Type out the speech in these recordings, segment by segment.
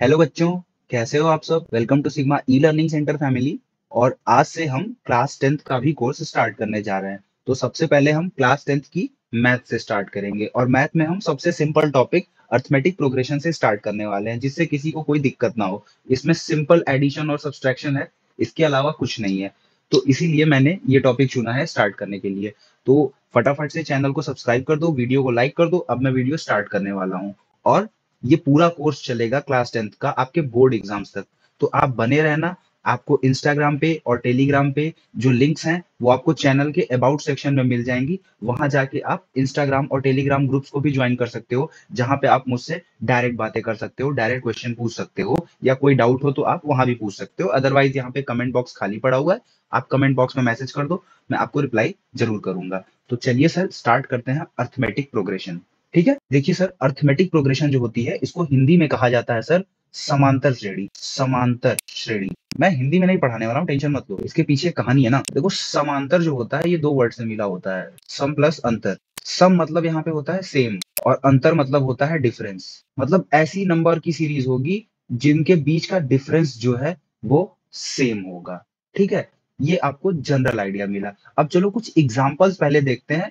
Hello बच्चों, कैसे हो आप सब। Welcome to Sigma E learning centre family. और आज से हम क्लास 10th का भी कोर्स स्टार्ट करने जा रहे हैं। तो सबसे पहले हम क्लास 10th की मैथ से स्टार्ट करेंगे और मैथ में हम सबसे सिंपल टॉपिक अर्थमेटिक प्रोग्रेशन से स्टार्ट करने वाले हैं, जिससे किसी को कोई दिक्कत ना हो। इसमें सिंपल एडिशन और सब्सट्रैक्शन है, इसके अलावा कुछ नहीं है। तो इसीलिए मैंने ये टॉपिक चुना है स्टार्ट करने के लिए। तो फटाफट से चैनल को सब्सक्राइब कर दो, वीडियो को लाइक कर दो। अब मैं वीडियो स्टार्ट करने वाला हूँ और ये पूरा कोर्स चलेगा क्लास 10th का आपके बोर्ड एग्जाम्स तक। तो आप बने रहना। आपको इंस्टाग्राम पे और टेलीग्राम पे जो लिंक्स हैं वो आपको चैनल के अबाउट सेक्शन में मिल जाएंगी। वहां जाके आप इंस्टाग्राम और टेलीग्राम ग्रुप्स को भी ज्वाइन कर सकते हो, जहां पे आप मुझसे डायरेक्ट बातें कर सकते हो, डायरेक्ट क्वेश्चन पूछ सकते हो, या कोई डाउट हो तो आप वहां भी पूछ सकते हो। अदरवाइज यहाँ पे कमेंट बॉक्स खाली पड़ा हुआ है, आप कमेंट बॉक्स में मैसेज कर दो, मैं आपको रिप्लाई जरूर करूंगा। तो चलिए सर स्टार्ट करते हैं अर्थमेटिक प्रोग्रेशन। ठीक है, देखिए सर, अर्थमेटिक प्रोग्रेशन जो होती है इसको हिंदी में कहा जाता है सर समांतर श्रेणी। समांतर श्रेणी। मैं हिंदी में नहीं पढ़ाने वाला हूँ, टेंशन मत लो, इसके पीछे कहानी है ना। देखो, समांतर जो होता है ये दो वर्ड से मिला होता है, सम प्लस अंतर। सम मतलब यहाँ पे होता है सेम, और अंतर मतलब होता है डिफरेंस। मतलब ऐसी नंबर की सीरीज होगी जिनके बीच का डिफरेंस जो है वो सेम होगा। ठीक है, ये आपको जनरल आइडिया मिला। अब चलो कुछ एग्जांपल्स पहले देखते हैं।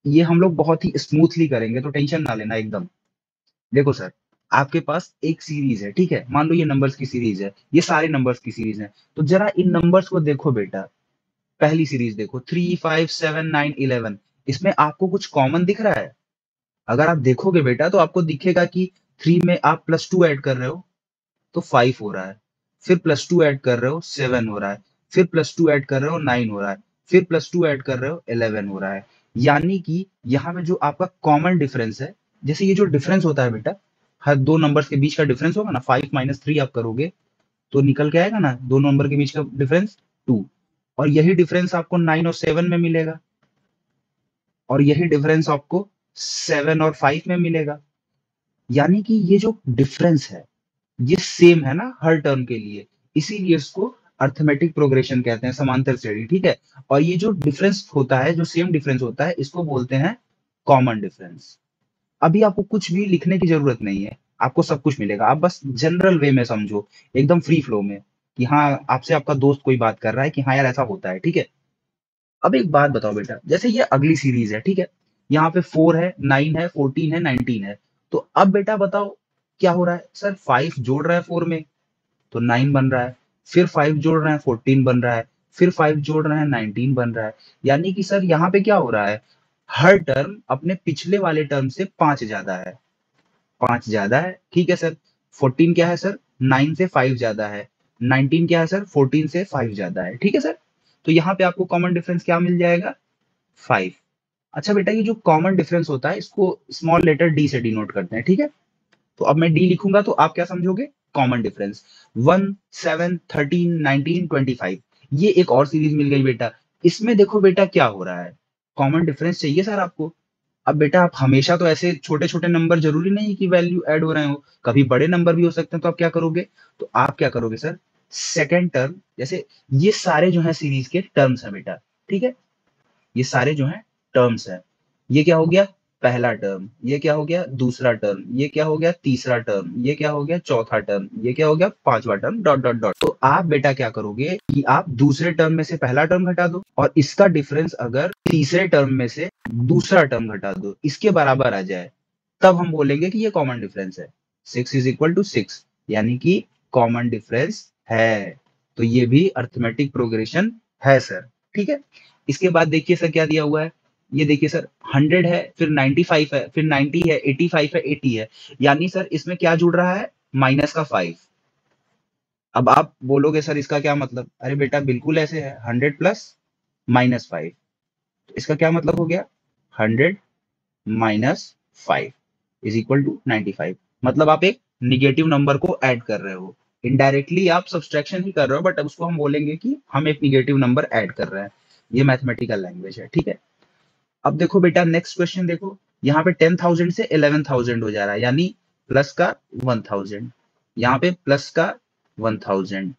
ये हम लोग बहुत ही स्मूथली करेंगे, तो टेंशन ना लेना एकदम। देखो सर, आपके पास एक सीरीज है, ठीक है, मान लो ये नंबर्स की सीरीज है, ये सारे नंबर्स की सीरीज है। तो जरा इन नंबर्स को देखो बेटा। पहली सीरीज देखो, 3, 5, 7, 9, 11। इसमें आपको कुछ कॉमन दिख रहा है? अगर आप देखोगे बेटा तो आपको दिखेगा कि 3 में आप +2 ऐड कर रहे हो तो 5 हो रहा है, फिर +2 ऐड कर रहे हो 7 हो रहा है, फिर +2 ऐड कर रहे हो 9 हो रहा है, फिर +2 ऐड कर रहे हो 11 हो रहा है। यानी कि यहाँ पे जो आपका कॉमन डिफरेंस है, जैसे ये जो डिफरेंस होता है बेटा, हर दो नंबर्स के बीच का डिफरेंस होगा ना, 5 - 3 आप करोगे तो निकल के आएगा ना दो नंबर के बीच का डिफरेंस, 2। और यही डिफरेंस आपको 9 और 7 में मिलेगा, और यही डिफरेंस आपको 7 और 5 में मिलेगा। यानी कि ये जो डिफरेंस है ये सेम है ना हर टर्म के लिए, इसीलिए इसको अर्थमेटिक प्रोग्रेशन कहते हैं, समांतर श्रेणी। ठीक है, और ये जो डिफरेंस होता है, जो सेम डिफरेंस होता है, इसको बोलते हैं कॉमन डिफरेंस। अभी आपको कुछ भी लिखने की जरूरत नहीं है, आपको सब कुछ मिलेगा। आप बस जनरल वे में समझो, एकदम फ्री फ्लो में, कि हाँ आपसे आपका दोस्त कोई बात कर रहा है कि हाँ यार ऐसा होता है। ठीक है, अब एक बात बताओ बेटा, जैसे ये अगली सीरीज है, ठीक है, यहाँ पे 4 है, 9 है, 14 है, 19 है। तो अब बेटा बताओ क्या हो रहा है। सर 5 जोड़ रहा है 4 में तो 9 बन रहा है, फिर 5 जोड़ रहे हैं 14 बन रहा है, फिर 5 जोड़ रहे हैं 19 बन रहा है। यानी कि सर यहाँ पे क्या हो रहा है, हर टर्म अपने पिछले वाले टर्म से 5 ज्यादा है। 5 ज्यादा है, ठीक है सर। 14 क्या है सर, 9 से 5 ज्यादा है। 19 क्या है सर, 14 से 5 ज्यादा है। ठीक है सर, तो यहाँ पे आपको कॉमन डिफरेंस क्या मिल जाएगा, 5। अच्छा बेटा, ये जो कॉमन डिफरेंस होता है इसको स्मॉल लेटर डी से डिनोट करते हैं। ठीक है, तो अब मैं डी लिखूंगा तो आप क्या समझोगे, कॉमन डिफरेंस। 1, 7, 13, 19, 25। ये एक और सीरीज मिल गई बेटा। इसमें देखो बेटा क्या हो रहा है, कॉमन डिफरेंस चाहिए सर आपको। अब बेटा आप हमेशा तो ऐसे छोटे छोटे नंबर, जरूरी नहीं कि वैल्यू ऐड हो रहे हो, कभी बड़े नंबर भी हो सकते हैं। तो आप क्या करोगे, तो आप क्या करोगे सर, सेकेंड टर्म, जैसे ये सारे जो है सीरीज के टर्म्स है बेटा। ठीक है, ये सारे जो हैं टर्म्स हैं। ये क्या हो गया, पहला टर्म। ये क्या हो गया, दूसरा टर्म। ये क्या हो गया, तीसरा टर्म। ये क्या हो गया, चौथा टर्म। ये क्या हो गया, पांचवा टर्म, डॉट डॉट डॉट। तो आप बेटा क्या करोगे कि आप दूसरे टर्म में से पहला टर्म घटा दो, और इसका डिफरेंस अगर तीसरे टर्म में से दूसरा टर्म घटा दो, इसके बराबर आ जाए, तब हम बोलेंगे कि ये कॉमन डिफरेंस है। 6 = 6, यानी कि कॉमन डिफरेंस है। तो ये भी अर्थमेटिक प्रोग्रेशन है सर। ठीक है, इसके बाद देखिए सर क्या दिया हुआ है। ये देखिए सर, 100 है, फिर 95 है, फिर 90 है, 85 है, 80 है। यानी सर इसमें क्या जुड़ रहा है, माइनस का 5। अब आप बोलोगे सर इसका क्या मतलब, अरे बेटा बिल्कुल ऐसे है, 100 प्लस -5। तो इसका क्या मतलब हो गया, 100 - 5 = 95। मतलब आप एक निगेटिव नंबर को ऐड कर रहे हो। इनडायरेक्टली आप सब्सट्रैक्शन ही कर रहे हो, बट अब उसको हम बोलेंगे कि हम एक निगेटिव नंबर ऐड कर रहे हैं। ये मैथमेटिकल लैंग्वेज है। ठीक है, अब देखो बेटा नेक्स्ट क्वेश्चन देखो, यहाँ पे 10,000 से 11,000 हो जा रहा है, यानी प्लस का 1,000। यहाँ पे प्लस का 1,000,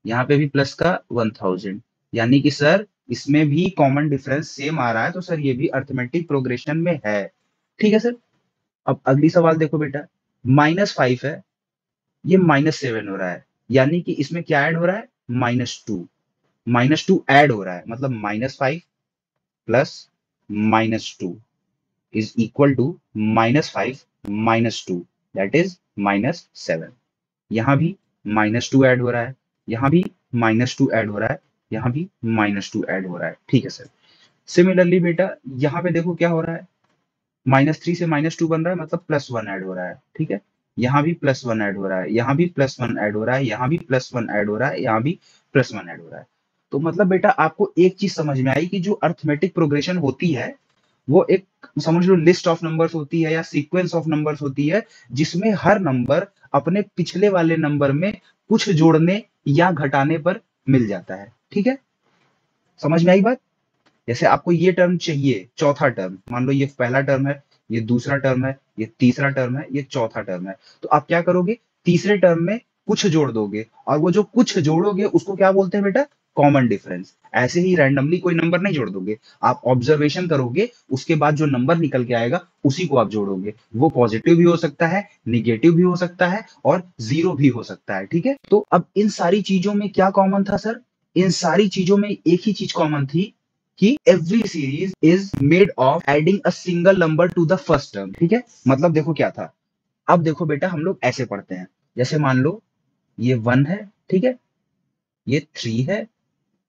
यहाँ पे भी प्लस का 1,000। यानी कि सर इसमें भी कॉमन डिफरेंस सेम आ रहा है, तो सर ये भी अर्थमेटिक प्रोग्रेशन में है। ठीक है सर, अब अगली सवाल देखो बेटा, -5 है, ये -7 हो रहा है, यानी कि इसमें क्या ऐड हो रहा है, -2, -2 ऐड हो रहा है, मतलब -5 plus -2 is equal to -5 -2, that is -7। यहां भी -2 ऐड हो रहा है, यहां भी -2 ऐड हो रहा है, यहां भी -2 ऐड हो रहा है, ठीक है सर। सिमिलरली बेटा यहाँ पे देखो क्या हो रहा है, -3 से -2 बन रहा है, मतलब +1 ऐड हो रहा है, ठीक है। यहाँ भी +1 ऐड हो रहा है, यहाँ भी +1 ऐड हो रहा है, यहाँ भी +1 ऐड हो रहा है, यहाँ भी +1 ऐड हो रहा है। तो मतलब बेटा आपको एक चीज समझ में आई कि जो अर्थमेटिक प्रोग्रेशन होती है वो एक, समझ लो, लिस्ट ऑफ नंबर्स होती है या सीक्वेंस ऑफ नंबर्स होती है, जिसमें हर नंबर अपने पिछले वाले नंबर में कुछ जोड़ने या घटाने पर मिल जाता है, ठीक है। समझ में आई बात। जैसे आपको ये टर्म चाहिए, चौथा टर्म, मान लो ये पहला टर्म है, ये दूसरा टर्म है, ये तीसरा टर्म है, ये चौथा टर्म है, तो आप क्या करोगे, तीसरे टर्म में कुछ जोड़ दोगे, और वो जो कुछ जोड़ोगे उसको क्या बोलते हैं बेटा, कॉमन डिफरेंस। ऐसे ही रैंडमली कोई नंबर नहीं जोड़ दोगे, आप ऑब्जर्वेशन करोगे, उसके बाद जो नंबर निकल के आएगा उसी को आप जोड़ोगे। वो पॉजिटिव भी हो सकता है, निगेटिव भी हो सकता है, और जीरो भी हो सकता है, ठीक है। तो अब इन सारी चीजों में क्या कॉमन था सर, इन सारी चीजों में एक ही चीज कॉमन थी कि every series is made of adding a single number two the first term, ठीक है। मतलब देखो क्या था, अब देखो बेटा हम लोग ऐसे पढ़ते हैं, जैसे मान लो ये 1 है, ठीक है, ये 3 है,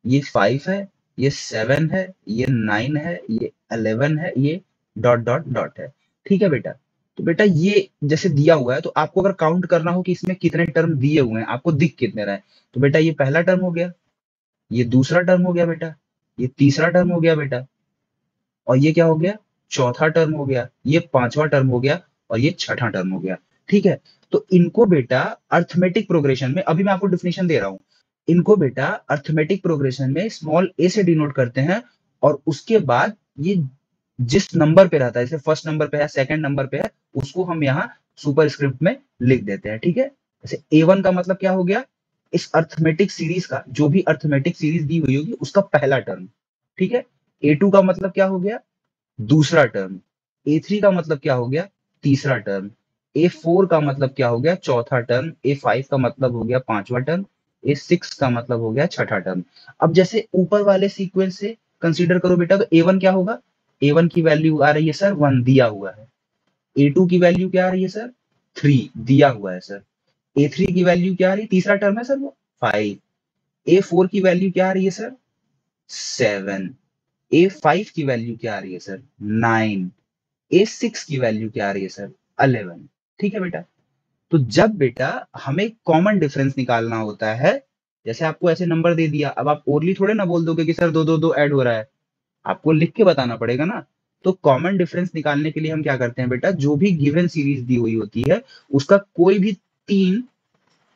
ये 5 है, ये 7 है, ये 9 है, ये 11 है, ये डॉट डॉट डॉट है, ठीक है बेटा। तो बेटा ये जैसे दिया हुआ है, तो आपको अगर काउंट करना हो कि इसमें कितने टर्म दिए हुए हैं, आपको दिख कितने रहे हैं, तो बेटा ये पहला टर्म हो गया, ये दूसरा टर्म हो गया बेटा, ये तीसरा टर्म हो गया बेटा, और ये क्या हो गया, चौथा टर्म हो गया, ये पांचवा टर्म हो गया, और ये छठा टर्म हो गया, ठीक है। तो इनको बेटा अर्थमेटिक प्रोग्रेशन में, अभी मैं आपको डिफिनेशन दे रहा हूं, इनको बेटा अर्थमेटिक प्रोग्रेशन में स्मॉल ए से डिनोट करते हैं, और उसके बाद ये जिस नंबर पे रहता है, जैसे फर्स्ट नंबर पे है, सेकंड नंबर पे है, उसको हम यहाँ सुपर स्क्रिप्ट में लिख देते हैं, ठीक है। जैसे A1 का मतलब क्या हो गया, इस अर्थमेटिक सीरीज का, जो भी अर्थमेटिक सीरीज दी हुई होगी उसका पहला टर्म, ठीक है। A2 का मतलब क्या हो गया, दूसरा टर्म। A3 का मतलब क्या हो गया, तीसरा टर्म। A4 का मतलब क्या हो गया, चौथा टर्म। A5 का मतलब हो गया पांचवा टर्म। A6 का मतलब हो गया छठा टर्म। अब जैसे ऊपर वाले सीक्वेंस से कंसीडर करो बेटा, तो A1 क्या होगा, A1 की वैल्यू आ रही है सर 1, दिया हुआ है। A2 की वैल्यू क्या आ रही है सर, 3, दिया हुआ है सर। A3 की वैल्यू क्या आ रही है, तीसरा टर्म है सर वो, 5। A4 की वैल्यू क्या आ रही है सर, 7। A5 की वैल्यू क्या आ रही है सर, 9। A6 की वैल्यू क्या आ रही है सर, 11। ठीक है बेटा। तो जब बेटा हमें कॉमन डिफरेंस निकालना होता है, जैसे आपको ऐसे नंबर दे दिया, अब आप ओरली थोड़े ना बोल दोगे कि सर दो दो दो ऐड हो रहा है, आपको लिख के बताना पड़ेगा ना। तो कॉमन डिफरेंस निकालने के लिए हम क्या करते हैं बेटा, जो भी गिवन सीरीज दी हुई होती है उसका कोई भी 3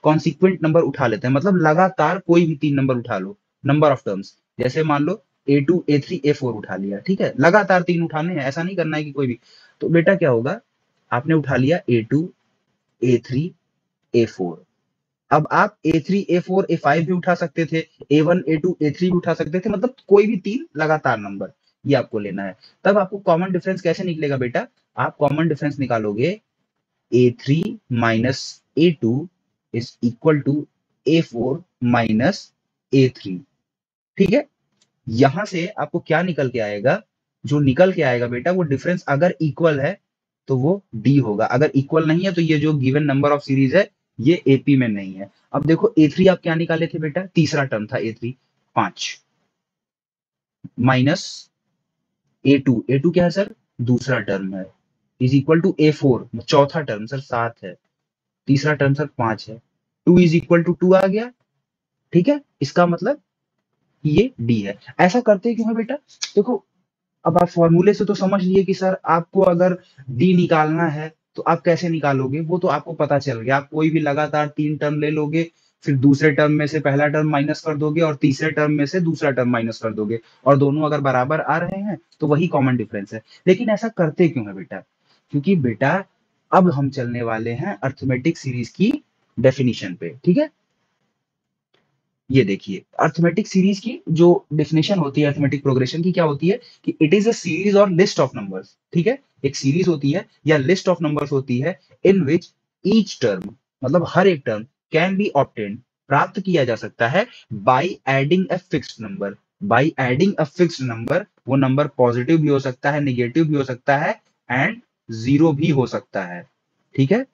कॉन्सिक्वेंट नंबर उठा लेते हैं, मतलब लगातार कोई भी 3 नंबर उठा लो, नंबर ऑफ टर्म्स। जैसे मान लो A2 A3 A4 उठा लिया, ठीक है, लगातार 3 उठाने हैं, ऐसा नहीं करना है कि कोई भी। तो बेटा क्या होगा, आपने उठा लिया A2 A3 A4। अब आप A3 A4 A5 भी उठा सकते थे, A1 A2 A3 भी उठा सकते थे, मतलब कोई भी 3 लगातार नंबर, ये आपको लेना है। तब आपको कॉमन डिफरेंस कैसे निकलेगा बेटा, आप कॉमन डिफरेंस निकालोगे A3 minus A2 is equal to A4 minus A3, ठीक है। यहां से आपको क्या निकल के आएगा, जो निकल के आएगा बेटा, वो डिफरेंस अगर इक्वल है तो वो डी होगा, अगर इक्वल नहीं है तो ये जो गिवन नंबर ऑफ सीरीज है ये एपी में नहीं है। अब देखो A3 आप क्या निकाले थे बेटा, तीसरा टर्म था A3, 5 माइनस A2, A2 क्या है सर, दूसरा टर्म है, इज इक्वल टू A4 चौथा टर्म सर 7 है, तीसरा टर्म सर 5 है, 2 इज इक्वल टू 2 आ गया, ठीक है। इसका मतलब ये डी है। ऐसा करते क्यों है बेटा, देखो अब आप फॉर्मूले से तो समझ लिए कि सर आपको अगर डी निकालना है तो आप कैसे निकालोगे, वो तो आपको पता चल गया। आप कोई भी लगातार 3 टर्म ले लोगे, फिर दूसरे टर्म में से पहला टर्म माइनस कर दोगे, और तीसरे टर्म में से दूसरा टर्म माइनस कर दोगे, और दोनों अगर बराबर आ रहे हैं तो वही कॉमन डिफरेंस है। लेकिन ऐसा करते क्यों है बेटा, क्योंकि बेटा अब हम चलने वाले हैं अर्थमेटिक सीरीज की डेफिनेशन पे, ठीक है। ये देखिए अर्थमेटिक सीरीज की जो डेफिनेशन होती है अर्थमेटिक प्रोग्रेशन की, क्या होती है कि इट इज अ सीरीज और लिस्ट ऑफ नंबर्स, ठीक है। एक सीरीज होती है या लिस्ट ऑफ नंबर्स होती है इन विच ईच टर्म मतलब हर एक टर्म कैन बी ऑब्टेन्ड, प्राप्त किया जा सकता है by adding a fixed number, by adding a fixed number. वो नंबर पॉजिटिव भी हो सकता है, निगेटिव भी हो सकता है एंड जीरो भी हो सकता है, ठीक है।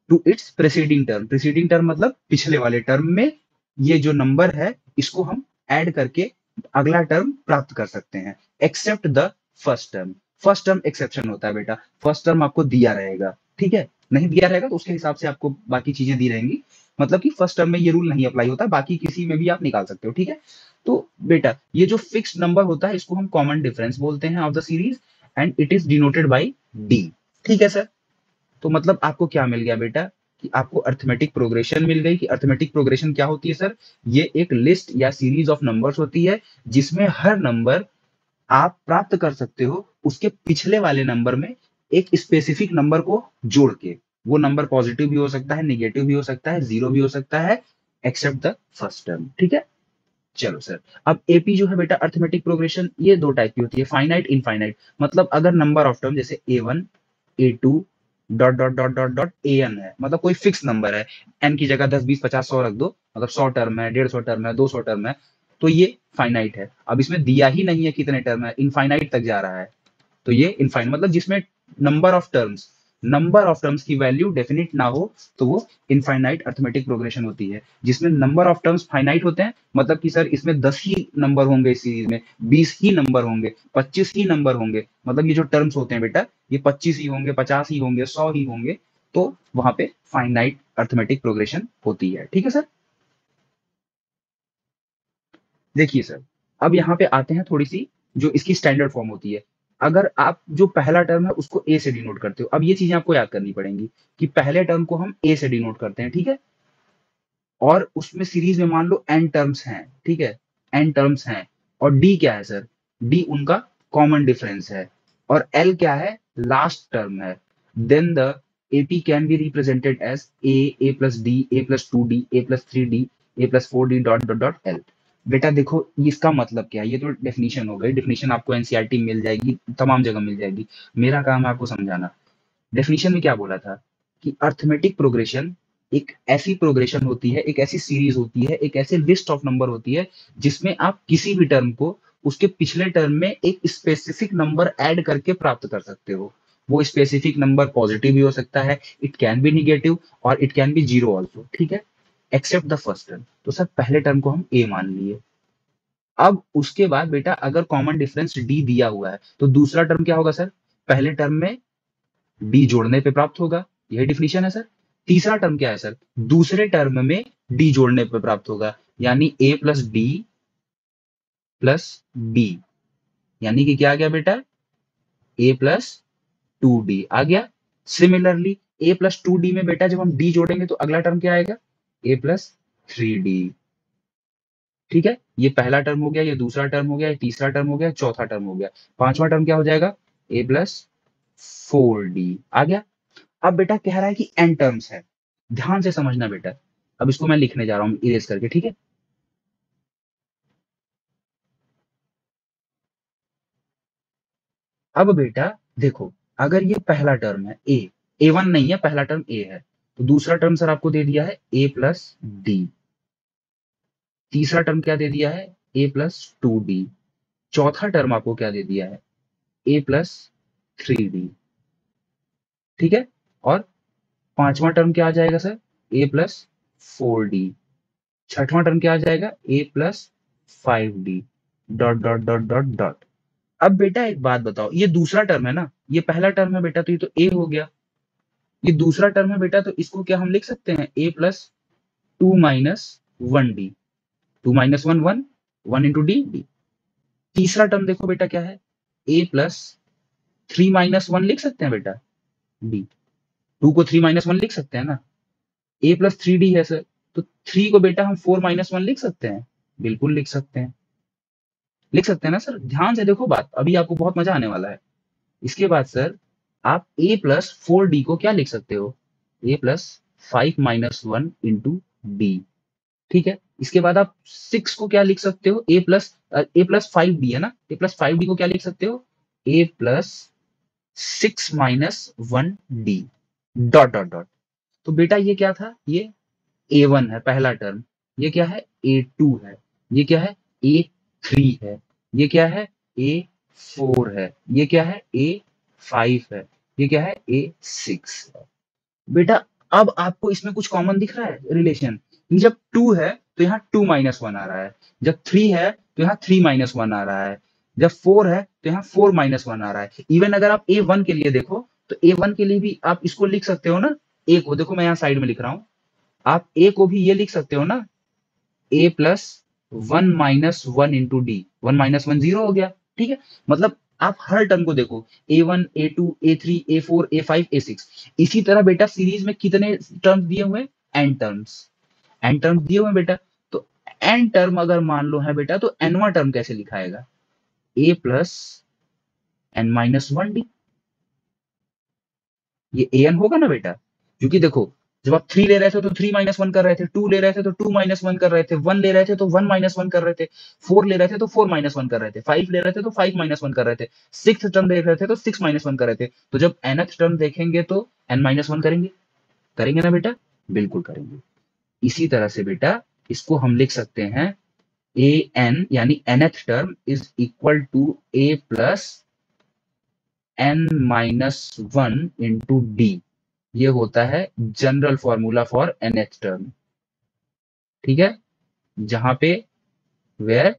टू इट्स प्रेसीडिंग टर्म, प्रेसीडिंग टर्म मतलब पिछले वाले टर्म में ये जो नंबर है इसको हम ऐड करके अगला टर्म प्राप्त कर सकते हैं, except the first term. First term exception होता है बेटा, फर्स्ट टर्म आपको दिया रहेगा, ठीक है। नहीं दिया रहेगा तो उसके हिसाब से आपको बाकी चीजें दी रहेंगी, मतलब कि फर्स्ट टर्म में ये रूल नहीं अप्लाई होता, बाकी किसी में भी आप निकाल सकते हो, ठीक है। तो बेटा ये जो फिक्स्ड नंबर होता है इसको हम कॉमन डिफरेंस बोलते हैं of the series and it is denoted by D, ठीक है सर। तो मतलब आपको क्या मिल गया बेटा कि आपको अर्थमेटिक प्रोग्रेशन मिल गई। कि अर्थमेटिक प्रोग्रेशन क्या होती है सर, ये एक लिस्ट या सीरीज ऑफ नंबर्स होती है जिसमें हर नंबर आप प्राप्त कर सकते हो उसके पिछले वाले नंबर में एक स्पेसिफिक नंबर को जोड़ के। वो नंबर पॉजिटिव भी हो सकता है, निगेटिव भी हो सकता है, जीरो भी हो सकता है, एक्सेप्ट द फर्स्ट टर्म, ठीक है। चलो सर, अब एपी जो है बेटा अर्थमेटिक प्रोग्रेशन ये दो टाइप की होती है, फाइनाइट इनफाइनाइट। मतलब अगर नंबर ऑफ टर्म जैसे A1 A2 dot dot dot dot dot AN है, मतलब कोई फिक्स नंबर है, एन की जगह 10 20 50 100 रख दो, मतलब 100 टर्म है, 150 टर्म है, 200 टर्म है, तो ये फाइनाइट है। अब इसमें दिया ही नहीं है कितने टर्म है, इनफाइनाइट तक जा रहा है, तो ये इनफाइनाइट मतलब जिसमें number of terms number of terms की वैल्यू डेफिनिट ना हो तो वो इनफाइनाइट अर्थमेटिक प्रोग्रेशन होती है। जिसमें नंबर ऑफ टर्म्स फाइनाइट होते हैं, मतलब कि सर इसमें 10 ही नंबर होंगे इस सीरीज में, 20 ही नंबर होंगे, 25 ही नंबर होंगे, मतलब ये जो टर्म्स होते हैं बेटा ये 25 ही होंगे, 50 ही होंगे, 100 ही होंगे, तो वहां पे फाइनाइट अर्थमेटिक प्रोग्रेशन होती है, ठीक है सर। देखिए सर, अब यहाँ पे आते हैं थोड़ी सी जो इसकी स्टैंडर्ड फॉर्म होती है। अगर आप जो पहला टर्म है उसको ए से डिनोट करते हो, अब ये चीजें आपको याद करनी पड़ेंगी कि पहले टर्म को हम ए से डिनोट करते हैं, ठीक है। और उसमें सीरीज में मान लो एन टर्म्स हैं, ठीक है, एन टर्म्स हैं। और डी क्या है सर, डी उनका कॉमन डिफरेंस है। और एल क्या है, लास्ट टर्म है। Then the AP can be represented as A plus D, A plus two D, A plus three D, A plus four D dot dot dot L. बेटा देखो इसका मतलब क्या है, ये तो डेफिनेशन हो गई, डेफिनेशन आपको एनसीईआरटी मिल जाएगी, तमाम जगह मिल जाएगी, मेरा काम है आपको समझाना। डेफिनेशन में क्या बोला था कि अर्थमेटिक प्रोग्रेशन एक ऐसी प्रोग्रेशन होती है, एक ऐसी सीरीज होती है, एक ऐसी लिस्ट ऑफ नंबर होती है जिसमें आप किसी भी टर्म को उसके पिछले टर्म में एक स्पेसिफिक नंबर ऐड करके प्राप्त कर सकते हो। वो स्पेसिफिक नंबर पॉजिटिव भी हो सकता है, इट कैन बी निगेटिव और it can be zero also, ठीक है, एक्सेप्ट द फर्स्ट टर्म। तो सर पहले टर्म को हम ए मान लिए। अब उसके बाद बेटा अगर कॉमन डिफरेंस डी दिया हुआ है तो दूसरा टर्म क्या होगा सर, पहले टर्म में डी जोड़ने पे प्राप्त होगा, यही डिफिनीशन है सर। तीसरा टर्म क्या है सर, दूसरे टर्म में डी जोड़ने पे प्राप्त होगा, यानी ए प्लस डी प्लस बी, यानी कि क्या आ गया बेटा, ए प्लस टू डी आ गया। सिमिलरली ए प्लस टू डी में बेटा जब हम डी जोड़ेंगे तो अगला टर्म क्या आएगा, ए प्लस थ्री डी, ठीक है। ये पहला टर्म हो गया, ये दूसरा टर्म हो गया, ये तीसरा टर्म हो गया, चौथा टर्म हो गया, पांचवा टर्म क्या हो जाएगा, ए प्लस फोर डी आ गया। अब बेटा कह रहा है कि एन टर्म्स है, ध्यान से समझना बेटा। अब इसको मैं लिखने जा रहा हूं इरेज करके, ठीक है। अब बेटा देखो, अगर ये पहला टर्म है ए वन नहीं है, पहला टर्म ए है, तो दूसरा टर्म सर आपको दे दिया है ए प्लस डी, तीसरा टर्म क्या दे दिया है, ए प्लस टू डी, चौथा टर्म आपको क्या दे दिया है, ए प्लस थ्री डी, ठीक है। और पांचवा टर्म क्या आ जाएगा sir, a plus four d, छठवां टर्म क्या आ जाएगा, a plus five d dot dot dot dot dot. अब बेटा एक बात बताओ, ये दूसरा टर्म है ना, ये पहला टर्म है बेटा तो ये तो ए हो गया, ये दूसरा टर्म है बेटा तो इसको क्या हम लिख सकते हैं, a plus two minus one d, two minus one one, one into d d. तीसरा टर्म देखो बेटा क्या है, a plus three minus one लिख सकते हैं बेटा, डी, टू को थ्री माइनस वन लिख सकते हैं ना, ए प्लस थ्री डी है सर, तो थ्री को बेटा हम फोर माइनस वन लिख सकते हैं, बिल्कुल लिख सकते हैं, लिख सकते हैं ना सर। ध्यान से देखो बात, अभी आपको बहुत मजा आने वाला है। इसके बाद सर आप ए प्लस फोर डी को क्या लिख सकते हो, a plus five minus one into d, ठीक है। इसके बाद आप सिक्स को क्या लिख सकते हो, ए प्लस फाइव डी है ना, ए प्लस फाइव डी को क्या लिख सकते हो, a plus six minus one d dot dot dot. तो बेटा ये क्या था, ये A1 है पहला टर्म, ये क्या है A2 है, ये क्या है A3 है, ये क्या है A4 है, ये क्या है A5 है, ये क्या है A6 है। बेटा अब आपको इसमें कुछ कॉमन दिख रहा है रिलेशन, जब 2 है तो यहाँ 2 माइनस 1 आ रहा है, जब 3 है तो यहाँ 3 माइनस 1 आ रहा है, जब 4 है तो यहाँ 4 माइनस 1 आ रहा है। इवन अगर आप A1 के लिए देखो तो A1 के लिए भी आप इसको लिख सकते हो ना, ए को देखो मैं यहाँ साइड में लिख रहा हूँ, आप ए को भी ये लिख सकते हो ना, ए प्लस 1 - 1 × डी, 1 - 1 0 हो गया। ठीक है, मतलब आप हर टर्म को देखो, A1 A2 A3 A4 A5 A6। इसी तरह बेटा सीरीज में कितने टर्म्स दिए हुए हैं, एन टर्म्स, एन टर्म्स दिए हुए हैं बेटा। तो एन टर्म अगर मान लो है बेटा, तो एनवा टर्म कैसे लिखाएगा, ए प्लस n - 1 डी, ये an होगा ना बेटा, क्योंकि देखो जब आप 3 ले रहे थे तो 3 - 1 कर रहे थे, 2 ले रहे थे तो 2 - 1 कर रहे थे, 1 ले रहे थे तो 1 - 1 कर रहे थे, 4 ले रहे थे तो 4 - 1 कर रहे थे, 5 ले रहे थे तो 5 - 1 कर रहे थे, 6th टर्म देख रहे थे तो 6 - 1 कर रहे थे। तो जब nth टर्म देखेंगे तो n - 1 करेंगे, करेंगे ना बेटा, बिल्कुल करेंगे। इसी तरह से बेटा इसको हम लिख सकते हैं an यानी nth term is equal to a plus n - 1 × d, ये होता है general formula for nth term. ठीक है, जहां पे where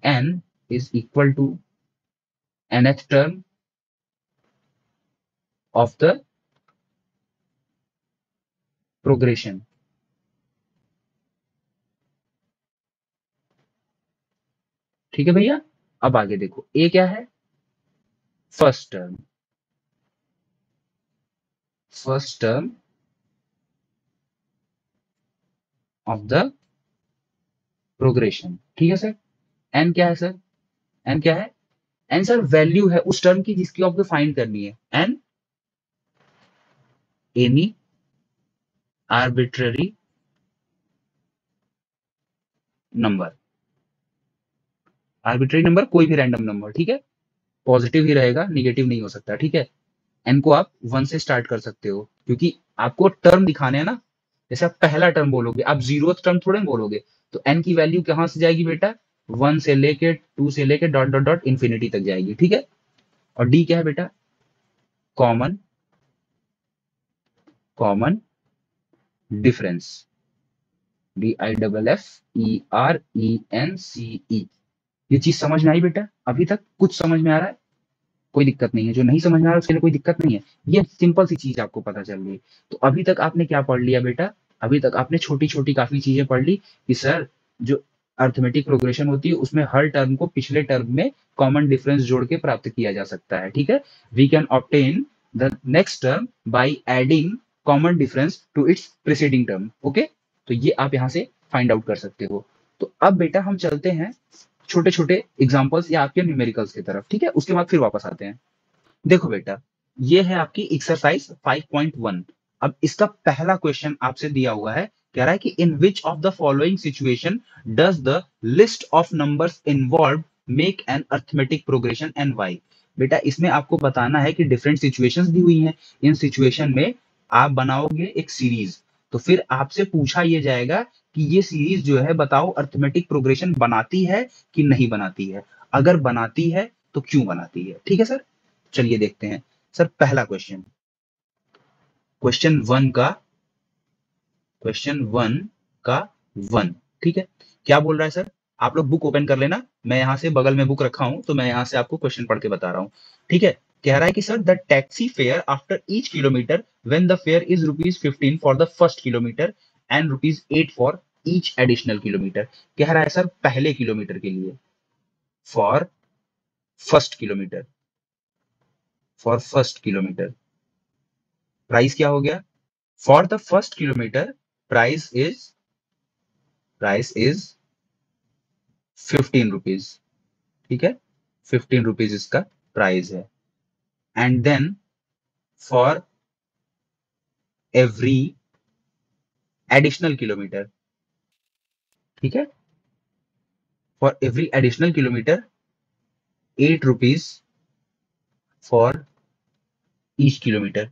an is equal to nth term of the progression. ठीक है भैया, अब आगे देखो ए क्या है, first term, first term of the progression. ठीक है सर, एन क्या है सर, एन क्या है, एन सर वैल्यू है उस टर्म की जिसकी आपको फाइंड करनी है, an any arbitrary number, arbitrary number कोई भी रैंडम नंबर। ठीक है, पॉजिटिव ही रहेगा, निगेटिव नहीं हो सकता। ठीक है, एन को आप 1 से स्टार्ट कर सकते हो, क्योंकि आपको टर्म दिखाने हैं ना, जैसे आप पहला टर्म बोलोगे, आप 0th टर्म थोड़े ना बोलोगे, तो एन की वैल्यू कहां से जाएगी बेटा, 1 से लेके 2 से लेके डॉट डॉट डॉट इन्फिनिटी तक जाएगी। ठीक है, और डी क्या है बेटा, कॉमन, कॉमन डिफरेंस, DIFFERENCE। ये चीज समझ में आई बेटा, अभी तक कुछ समझ में आ रहा है, कोई दिक्कत नहीं है, जो नहीं समझ में आ रहा है उसके लिए कोई दिक्कत नहीं है, ये सिंपल सी चीज आपको पता चल रही है। तो अभी तक आपने क्या पढ़ लिया बेटा, अभी तक आपने छोटी छोटी काफी चीजें पढ़ ली कि सर जो अर्थमेटिक प्रोग्रेशन होती है उसमें हर टर्म को पिछले टर्म में कॉमन डिफरेंस जोड़ के प्राप्त किया जा सकता है। ठीक है, we can obtain the next term by adding common difference to its preceding term. Okay, तो ये आप यहाँ से फाइंड आउट कर सकते हो। तो अब बेटा हम चलते हैं छोटे छोटे एग्जाम्पल्स या आपके न्यूमेरिकल्स की तरफ। ठीक है, उसके बाद फिर वापस आते हैं। देखो बेटा, ये है आपकी एक्सरसाइज 5.1। अब इसका पहला क्वेश्चन आपसे दिया हुआ है, कह रहा है कि in which of the following situation does the list of numbers involve make an arithmetic progression and why. बेटा इसमें आपको बताना है कि डिफरेंट सिचुएशंस दी हुई हैं, इन सिचुएशन में आप बनाओगे एक सीरीज, तो फिर आपसे पूछा ये जाएगा कि ये सीरीज जो है बताओ अर्थमेटिक प्रोग्रेशन बनाती है कि नहीं बनाती है, अगर बनाती है तो क्यों बनाती है। ठीक है सर, चलिए देखते हैं। सर पहला क्वेश्चन, क्वेश्चन वन का, क्वेश्चन वन का 1। ठीक है, क्या बोल रहा है सर, आप लोग बुक ओपन कर लेना, मैं यहां से बगल में बुक रखा हूं तो मैं यहां से आपको क्वेश्चन पढ़ के बता रहा हूं। ठीक है, कह रहा है कि sir the taxi fare after each kilometre when the fare is ₹15 for the first kilometre and ₹8 for each additional kilometre. कह रहा है सर पहले किलोमीटर के लिए, for first kilometre, for first kilometre price क्या हो गया, for the first kilometre price is ₹15। ठीक है, ₹15 इसका प्राइस है। And then for every additional kilometre, ठीक है, for every additional kilometre ₹8 for 30 kilometre.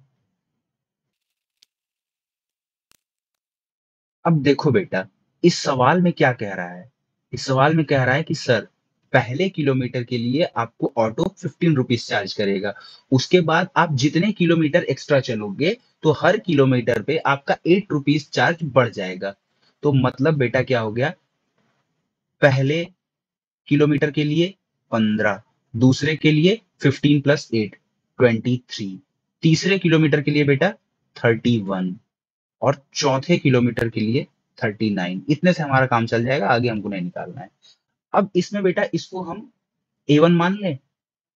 अब देखो बेटा, इस सवाल में क्या कह रहा है? इस सवाल में कह रहा है कि सर, पहले किलोमीटर के लिए आपको ऑटो 15 रुपीज चार्ज करेगा। उसके बाद आप जितने किलोमीटर एक्स्ट्रा चलोगे, तो हर किलोमीटर पे आपका 8 रुपीज चार्ज बढ़ जाएगा। तो मतलब बेटा क्या हो गया? पहले किलोमीटर के लिए 15, दूसरे के लिए 15 प्लस 8, 23, तीसरे किलोमीटर के लिए बेटा 31, और चौथे किलोमीटर के लिए 39। इतने से हमारा काम चल जाएगा, आगे हमको नहीं निकालना है। अब इसमें बेटा इसको हम A1 मान लें,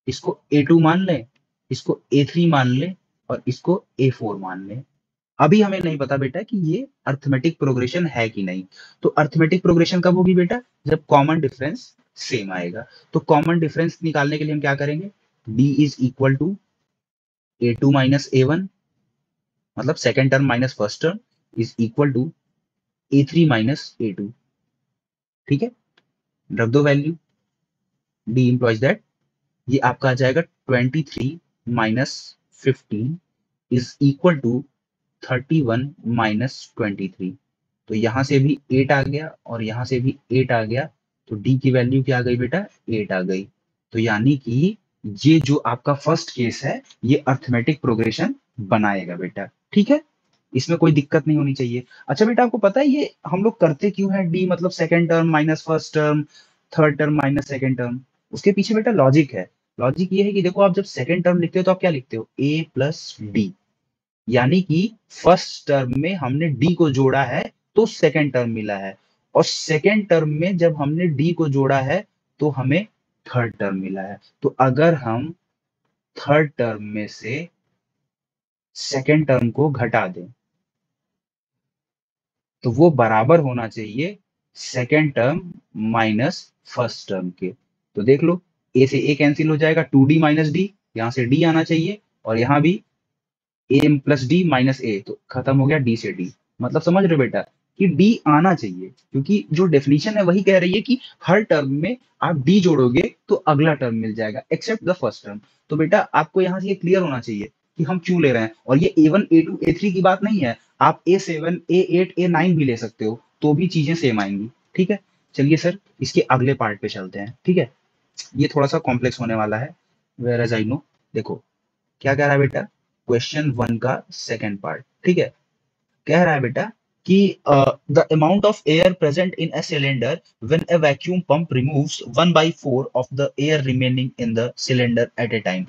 इसको A2 मान लें, इसको A3 मान लें, और इसको A4 मान लें। अभी हमें नहीं पता बेटा कि ये अर्थमेटिक प्रोग्रेशन है कि नहीं। तो अर्थमेटिक प्रोग्रेशन कब होगी बेटा? जब कॉमन डिफरेंस सेम आएगा। तो कॉमन डिफरेंस निकालने के लिए हम क्या करेंगे? D is equal to A2 minus A1, मतलब second term minus first term, is equal to A3 minus A2। ठीक है, रख दो वैल्यू। D इंप्लॉइज दैट ये आपका आ जाएगा 23 minus 15 is equal to 31 minus 23। तो यहां से भी 8 आ गया और यहां से भी 8 आ गया। तो डी की वैल्यू क्या आ गई बेटा? 8 आ गई। तो यानी कि ये जो आपका फर्स्ट केस है, ये अर्थमेटिक प्रोग्रेशन बनाएगा बेटा। ठीक है, इसमें कोई दिक्कत नहीं होनी चाहिए। अच्छा बेटा, आपको पता है ये हम लोग करते क्यों है? डी मतलब second term minus first term, third term minus second term. उसके पीछे बेटा लॉजिक है। लॉजिक ये है कि देखो, आप जब सेकंड टर्म लिखते हो तो आप क्या लिखते हो? A plus D. यानी कि फर्स्ट टर्म में हमने डी को जोड़ा है तो सेकंड टर्म मिला है, और सेकंड टर्म में जब हमने डी को जोड़ा है तो हमें थर्ड टर्म मिला है। तो अगर हम थर्ड टर्म में से सेकंड टर्म को घटा दें, तो वो बराबर होना चाहिए second term minus first term के। तो देख लो, ए से ए कैंसिल हो जाएगा, 2d माइनस डी, यहां से डी आना चाहिए, और यहां भी ए प्लस डी माइनस ए, तो खत्म हो गया डी से डी। मतलब समझ रहे हो बेटा कि डी आना चाहिए, क्योंकि जो डेफिनेशन है वही कह रही है कि हर टर्म में आप डी जोड़ोगे तो अगला टर्म मिल जाएगा एक्सेप्ट द फर्स्ट टर्म। तो बेटा आपको यहाँ से ये क्लियर होना चाहिए कि हम क्यों ले रहे हैं। और ये A1 A2 A3 की बात नहीं है, आप A7 A8 A9 भी ले सकते हो, तो भी चीजें सेम आएंगी। ठीक है, चलिए सर इसके अगले पार्ट पे चलते हैं। ठीक है, ये थोड़ा सा कॉम्प्लेक्स होने वाला है, वेयर एज आई नो। देखो क्या कह रहा है बेटा, क्वेश्चन 1 का सेकंड पार्ट। ठीक है, कह रहा है बेटा कि the amount of air present in a cylinder when a vacuum pump removes 1/4 of the air remaining in the cylinder eight A time.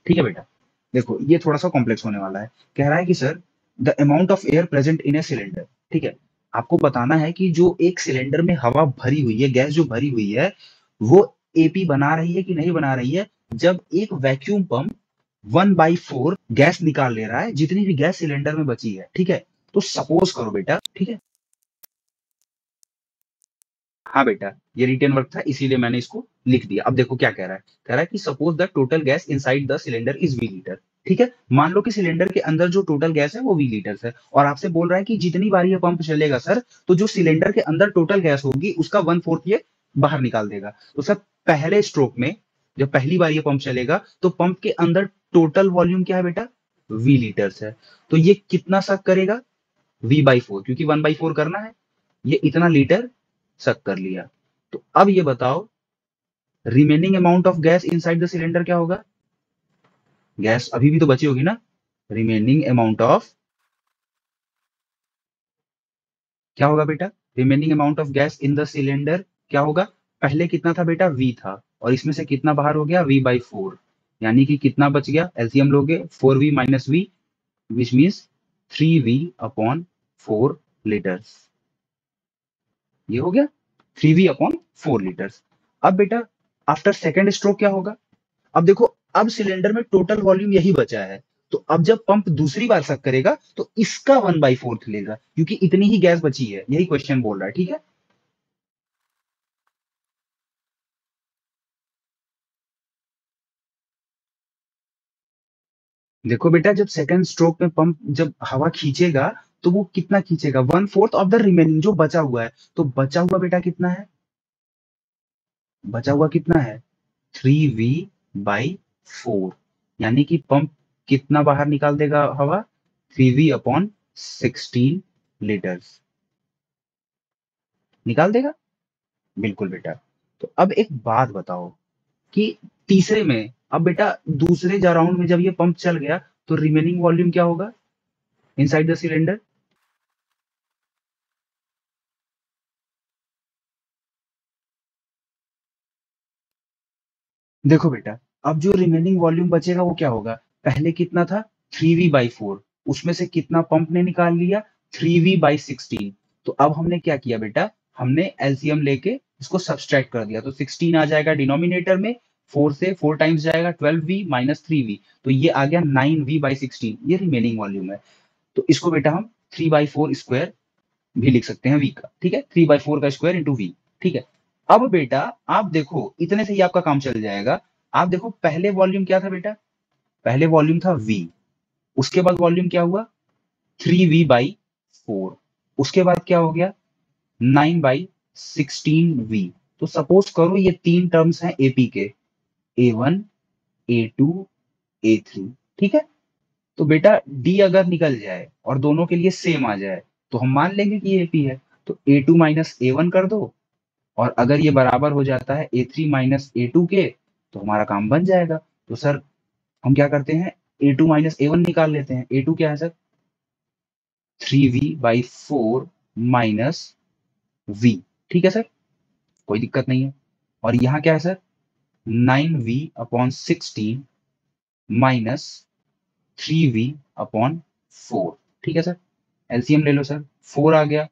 ठीक है बेटा, देखो ये थोड़ा सा कॉम्प्लेक्स होने वाला है। कह रहा है कि sir, the amount of air present in a cylinder. ठीक है, आपको बताना है कि जो एक सिलेंडर में हवा भरी हुई है, गैस जो भरी हुई है, वो एपी बना रही है कि नहीं बना रही है, जब एक वैक्यूम पंप 1/4 गैस निकाल ले रहा है, जितनी भी गैस सिलेंडर में बची है। ठीक है, तो सपोज करो बेटा, ठीक है, हाँ बेटा, ये रिटेन वर्क था इसीलिए मैंने इसको लिख दिया। अब देखो क्या कह रहा है, कह रहा है कि suppose the total gas inside the cylinder is V litre. ठीक है, मान लो कि सिलेंडर के अंदर जो टोटल गैस है वो वी लीटर्स है, और आपसे बोल रहा है कि जितनी बार ये पंप चलेगा सर, तो जो सिलेंडर के अंदर टोटल गैस होगी उसका 1/4 ये बाहर निकाल देगा। तो सर पहले स्ट्रोक में, जब पहली बार ये पंप चलेगा, तो पंप के अंदर टोटल वॉल्यूम क्या है बेटा? वी लीटर्स है। तो ये कितना सक करेगा? V/4, क्योंकि 1/4 करना है, ये इतना लीटर सक कर लिया। तो अब ये बताओ, remaining amount of gas inside the cylinder क्या होगा? गैस अभी भी तो बची होगी ना। रिमेनिंग अमाउंट ऑफ, क्या होगा बेटा? Remaining amount of gas in the cylinder क्या होगा? पहले कितना था बेटा? V था, और इसमें से कितना बाहर हो गया? V/4। यानी कि कितना बच गया? एलसीएम लोगे, 4V minus V, which means 3V/4 litres. ये हो गया 3V/4 लीटर्स। अब बेटा आफ्टर सेकेंड स्ट्रोक क्या होगा? अब देखो, अब सिलेंडर में टोटल वॉल्यूम यही बचा है, तो अब जब पंप दूसरी बार सक करेगा तो इसका 1/4 लेगा, क्योंकि इतनी ही गैस बची है, यही क्वेश्चन बोल रहा है। ठीक है, देखो बेटा, जब सेकंड स्ट्रोक में पंप जब हवा खींचेगा, तो वो कितना खींचेगा? 1/4 ऑफ द रिमेनिंग, जो बचा हुआ है। तो बचा हुआ बेटा कितना है? बचा हुआ कितना है? 3V/4। यानी कि पंप कितना बाहर निकाल देगा हवा? 3v/16 लीटर्स निकाल देगा। बिल्कुल बेटा। तो अब एक बात बताओ कि तीसरे में, अब बेटा दूसरे राउंड में जब ये पंप चल गया तो रिमेनिंग वॉल्यूम क्या होगा इनसाइड द सिलेंडर? देखो बेटा, अब जो रिमेनिंग वॉल्यूम बचेगा वो क्या होगा? पहले कितना था? 3v/4, उसमें से कितना पंप ने निकाल लिया? 3v/16। तो अब हमने क्या किया बेटा, हमने एलसीएम लेके इसको सब्सट्रैक्ट कर दिया, तो 16 आ जाएगा डिनोमिनेटर में, 4 से 4 टाइम्स जाएगा 12v माइनस 3v, तो ये आ गया 9v/16, ये रिमेनिंग वॉल्यूम है। तो इसको बेटा हम 3/4 स्क्वायर भी लिख सकते हैं वी का, ठीक है, 3/4 का स्क्वायर इंटू वी, ठीक है। अब बेटा आप देखो, इतने से ही आपका काम चल जाएगा। आप देखो पहले वॉल्यूम क्या था बेटा? पहले वॉल्यूम था वी, उसके बाद वॉल्यूम क्या हुआ? 3v/4, उसके बाद क्या हो गया? 9/16v। तो सपोज करो ये तीन टर्म्स हैं एपी के, A1, A2, A3, ठीक है। तो बेटा डी अगर निकल जाए और दोनों के लिए सेम आ जाए तो हम मान लेंगे कि ये एपी है। तो A2 माइनस A1 कर दो, और अगर ये बराबर हो जाता है A3 माइनस A2 के, तो हमारा काम बन जाएगा। तो सर हम क्या करते हैं, A2 माइनस A1 निकाल लेते हैं। A2 क्या है सर? 3v/4 माइनस v, ठीक है सर, कोई दिक्कत नहीं है। और यहाँ क्या है सर? 9v/16 माइनस 3v/4, ठीक है सर। एलसीएम ले लो सर, 4 आ गया,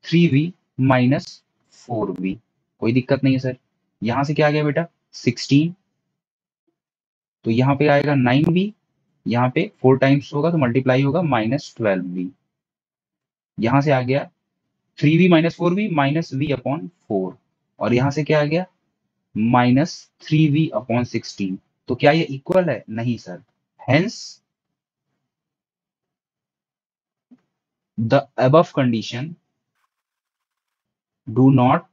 3v माइनस 4v, कोई दिक्कत नहीं है सर। यहां से क्या आ गया बेटा? 16, तो यहाँ पे आएगा 9v, यहाँ पे 4 टाइम्स होगा तो मल्टीप्लाई होगा माइनस 12v। यहां से आ गया 3v/4v माइनस v/4, और यहां से क्या आ गया? Minus 3v/16। तो क्या ये इक्वल है? नहीं sir. Hence the above condition do not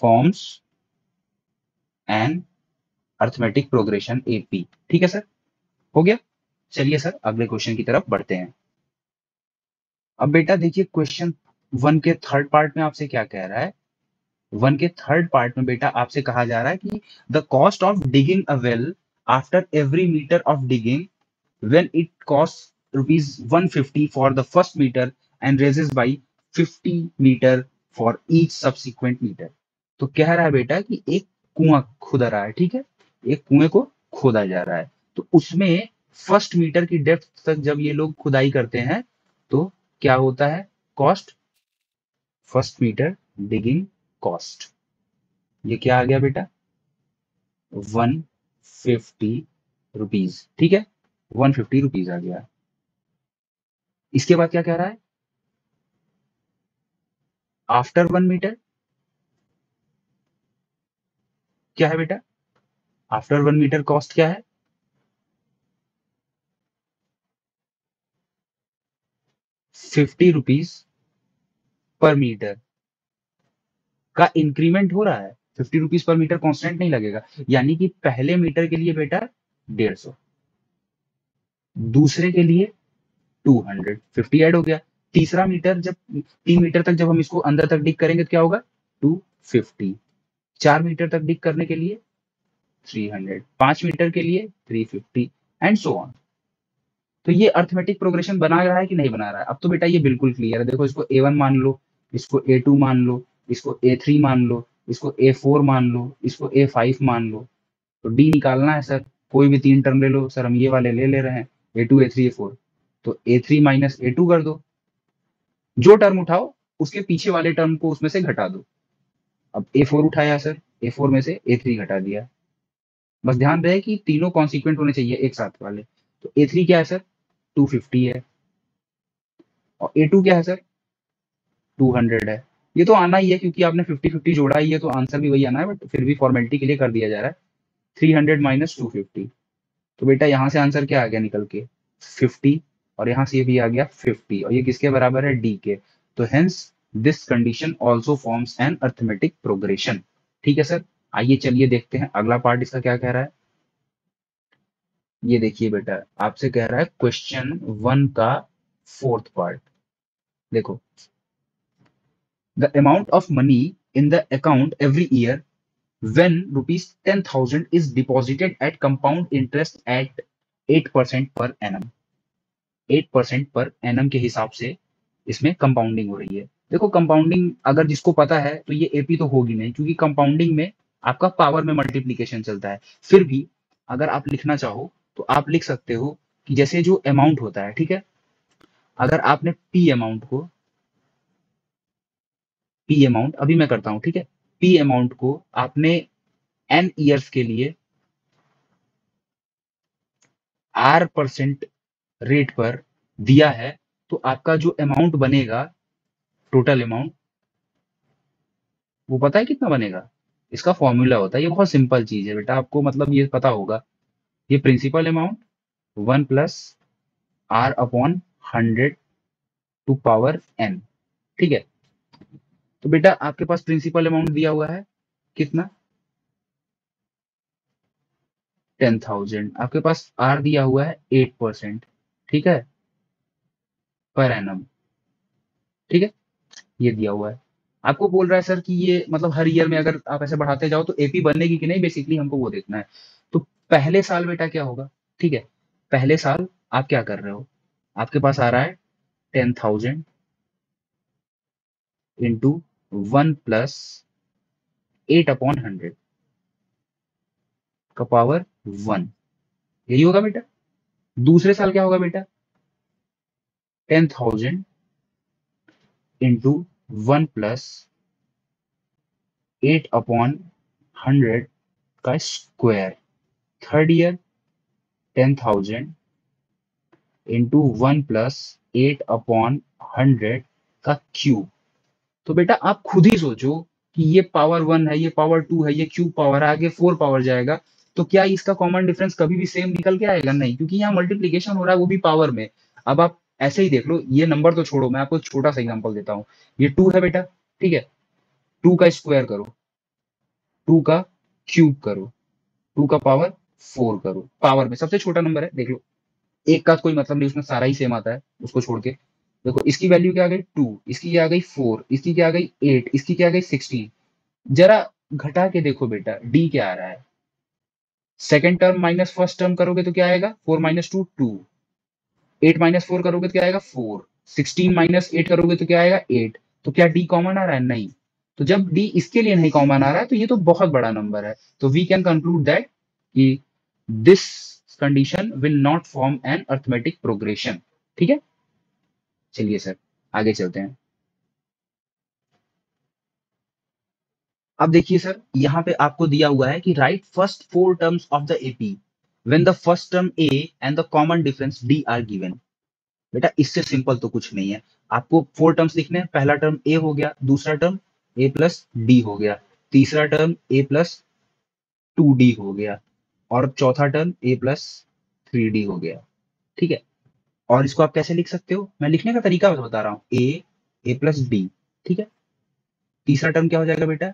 forms an arithmetic progression AP, ठीक है सर, हो गया। चलिए सर अगले क्वेश्चन की तरफ बढ़ते हैं। अब बेटा देखिए क्वेश्चन वन के थर्ड पार्ट में आपसे क्या कह रहा है? वन के थर्ड पार्ट में बेटा आपसे कहा जा रहा है कि the cost of digging a well after every metre of digging when it costs rupees 150 for the first meter and raises by 50 meter for each subsequent meter। तो कह रहा है बेटा कि एक कुआं खोदा रहा है, ठीक है, एक कुएं को खोदा जा रहा है, तो उसमें फर्स्ट मीटर की डेप्थ तक जब ये लोग खुदाई करते हैं तो क्या होता है? Cost, first metre digging cost, ये क्या आ गया बेटा? 150 रुपीज, ठीक है, 150 रुपीज आ गया। इसके बाद क्या कह रहा है? आफ्टर 1 मीटर क्या है बेटा? आफ्टर 1 मीटर कॉस्ट क्या है? 50 रुपीज पर मीटर का इंक्रीमेंट हो रहा है। 50 रुपीज पर मीटर कांस्टेंट नहीं लगेगा, यानी कि पहले मीटर के लिए बेटा 150, दूसरे के लिए 200, 50 ऐड हो गया। तीसरा मीटर जब 3 मीटर तक जब हम इसको अंदर तक डिग करेंगे तो क्या होगा? 250। 4 मीटर तक डिग करने के लिए 300, 5 मीटर के लिए 350 एंड सो ऑन। तो ये अर्थमेटिक प्रोग्रेशन बना रहा है कि नहीं बना रहा है? अब तो बेटा ये बिल्कुल क्लियर है। देखो इसको A1 मान लो, इसको A2 मान लो, इसको A3 मान लो, इसको A4 मान लो, इसको A5 मान लो। तो डी निकालना है सर, कोई भी तीन टर्म ले लो सर, हम ये वाले ले ले रहे हैं, A2 A3 A4। तो A3 माइनस A2 कर दो, जो टर्म उठाओ उसके पीछे वाले टर्म को उसमें से घटा दो। अब A4 उठाया सर, A4 में से A3 घटा दिया। बस ध्यान रहे कि तीनों कॉन्सिक्वेंट होने चाहिए एक साथ वाले। तो A3 क्या है सर? 250 है, और A2 क्या है सर? 200 है। ये तो आना ही है क्योंकि आपने 50-50 जोड़ा ही है, तो आंसर भी वही आना है, बट फिर भी फॉर्मेलिटी के लिए कर दिया जा रहा है। 300 - 250, तो बेटा यहाँ से आंसर क्या आ गया निकल के? 50, और यहाँ से ये भी आ गया 50, और ये किसके बराबर है? डी के। तो hence this condition also forms an arithmetic progression, ठीक है सर। आइए चलिए देखते हैं अगला पार्ट इसका क्या कह रहा है। ये देखिए बेटा, आपसे कह रहा है क्वेश्चन 1 का 4th पार्ट। देखो, the amount of money in the account every year when rupees 10,000 is deposited at compound interest at 8% per annum। 8% per annum के हिसाब से इसमें कंपाउंडिंग हो रही है। देखो, कंपाउंडिंग अगर जिसको पता है तो ये एपी तो होगी नहीं, क्योंकि कंपाउंडिंग में आपका पावर में मल्टीप्लीकेशन चलता है। फिर भी अगर आप लिखना चाहो तो आप लिख सकते हो कि जैसे जो अमाउंट होता है, ठीक है, अगर आपने पी अमाउंट अभी मैं करता हूं, ठीक है, पी अमाउंट को आपने एन ईयर्स के लिए आर परसेंट रेट पर दिया है, तो आपका जो अमाउंट बनेगा, टोटल अमाउंट, वो पता है कितना बनेगा? इसका फॉर्मूला होता है, ये बहुत सिंपल चीज है बेटा, आपको मतलब ये पता होगा। ये principal amount 1 + R/100 to power n, ठीक है। तो बेटा आपके पास प्रिंसिपल अमाउंट दिया हुआ है कितना? 10,000। आपके पास आर दिया हुआ है 8%, ठीक है, पर एनम, ठीक है, ये दिया हुआ है। आपको बोल रहा है सर कि ये मतलब हर ईयर में अगर आप ऐसे बढ़ाते जाओ तो एपी बनेगी कि नहीं, बेसिकली हमको वो देखना है। तो पहले साल बेटा क्या होगा, ठीक है, पहले साल आप क्या कर रहे हो, आपके पास आ रहा है 10,000 इंटू 1 + 8/100 का पावर 1, यही होगा बेटा। दूसरे साल क्या होगा बेटा, 10,000 इंटू 1 + 8/100 का स्क्वायर। थर्ड ईयर 10,000 इंटू 1 + 8/100 का क्यूब। तो बेटा आप खुद ही सोचो कि ये पावर 1 है, ये पावर 2 है, ये क्यूब पावर है, आगे 4 पावर जाएगा, तो क्या इसका कॉमन डिफरेंस कभी भी सेम निकल के आएगा? नहीं, क्योंकि यहाँ मल्टीप्लीकेशन हो रहा है, वो भी पावर में। अब आप ऐसे ही देख लो, ये नंबर तो छोड़ो, मैं आपको छोटा सा एग्जांपल देता हूँ। ये 2 है बेटा, ठीक है, 2 का स्क्वायर करो, 2 का क्यूब करो, 2 का पावर 4 करो, पावर में सबसे छोटा नंबर है, देख लो। एक का कोई मतलब नहीं, उसमें सारा ही सेम आता है, उसको छोड़ के। देखो, इसकी वैल्यू क्या आ गई 2, इसकी क्या आ गई 4, इसकी क्या आ गई 8, इसकी क्या आ गई 16। जरा घटा के देखो बेटा, डी क्या आ रहा है। Second term minus first term करोगे तो क्या आएगा, 4 - 2 2, 8 - 4 करोगे तो क्या आएगा 4, 16 - 8 करोगे तो क्या आएगा 8। तो क्या डी कॉमन आ रहा है? नहीं। तो जब डी इसके लिए नहीं कॉमन आ रहा है तो ये तो बहुत बड़ा नंबर है। तो वी कैन कंक्लूड दैट कि this condition will not form an arithmetic progression, ठीक है। चलिए सर, आगे चलते हैं। अब देखिए सर, यहाँ पे आपको दिया हुआ है कि right first 4 terms of the AP when the first term A and the common difference D R given. बेटा इससे सिंपल तो कुछ नहीं है, आपको 4 टर्म्स लिखने हैं। पहला टर्म ए हो गया, दूसरा टर्म A + D हो गया, तीसरा टर्म A + 2D हो गया, और चौथा टर्म A + 3D हो गया, ठीक है। और इसको आप कैसे लिख सकते हो, मैं लिखने का तरीका बता रहा हूँ, A + D, ठीक है। तीसरा टर्म क्या हो जाएगा बेटा,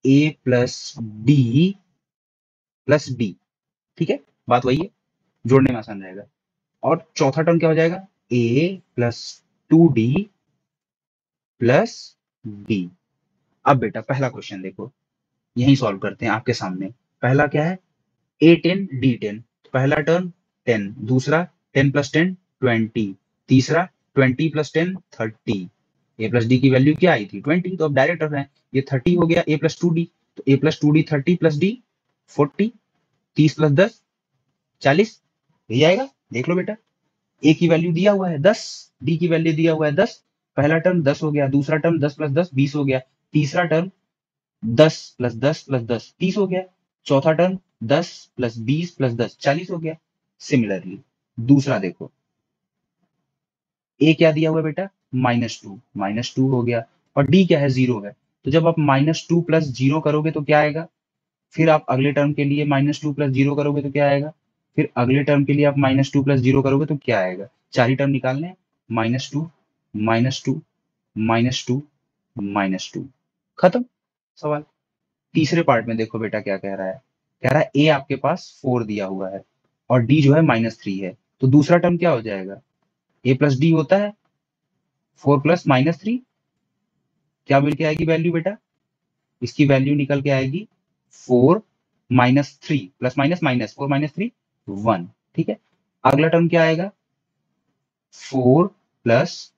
A + D + D, ठीक है, बात वही है, जोड़ने में आसान रहेगा। और चौथा टर्म क्या हो जाएगा, A + 2D + D। अब बेटा पहला क्वेश्चन देखो, यही सॉल्व करते हैं आपके सामने। पहला क्या है, A10 D10, पहला टर्म 10, दूसरा 10 + 10 20, तीसरा 20 + 10 30। A + D की वैल्यू क्या आई थी 20, तो अब डायरेक्ट रख रहे हैं, ये 30 हो गया A + 2D, तो A + 2D 30 + D 40, 30 + 10 40, यही आएगा। देख लो बेटा, ए की वैल्यू दिया हुआ है 10, डी की वैल्यू दिया हुआ है 10, पहला टर्म 10 हो गया, दूसरा टर्म 10 + 10 20 हो गया, तीसरा टर्म 10 + 10 + 10 30 हो गया, चौथा टर्म 10 + 20 + 10 40 हो गया। सिमिलरली दूसरा देखो, ए क्या दिया हुआ है बेटा, -2 हो गया, और डी क्या है 0 है। तो जब आप -2 + 0 करोगे तो क्या आएगा, फिर आप अगले टर्म के लिए -2 + 0 करोगे तो क्या आएगा, फिर अगले टर्म के लिए आप -2 + 0 करोगे तो क्या आएगा, चार ही टर्म निकालने हैं, -2 -2 -2 -2, खत्म सवाल। तीसरे पार्ट में देखो बेटा क्या कह रहा है, कह रहा है ए आपके पास 4 दिया हुआ है और डी जो है -3 है, तो दूसरा टर्म क्या हो जाएगा? ए प्लस डी होता है 4 प्लस -3, क्या मिल के आएगी वैल्यू बेटा? इसकी वैल्यू निकल के आएगी 4 -3 प्लस माइनस माइनस 4 -3 1। ठीक है, अगला टर्म क्या आएगा? 4 प्लस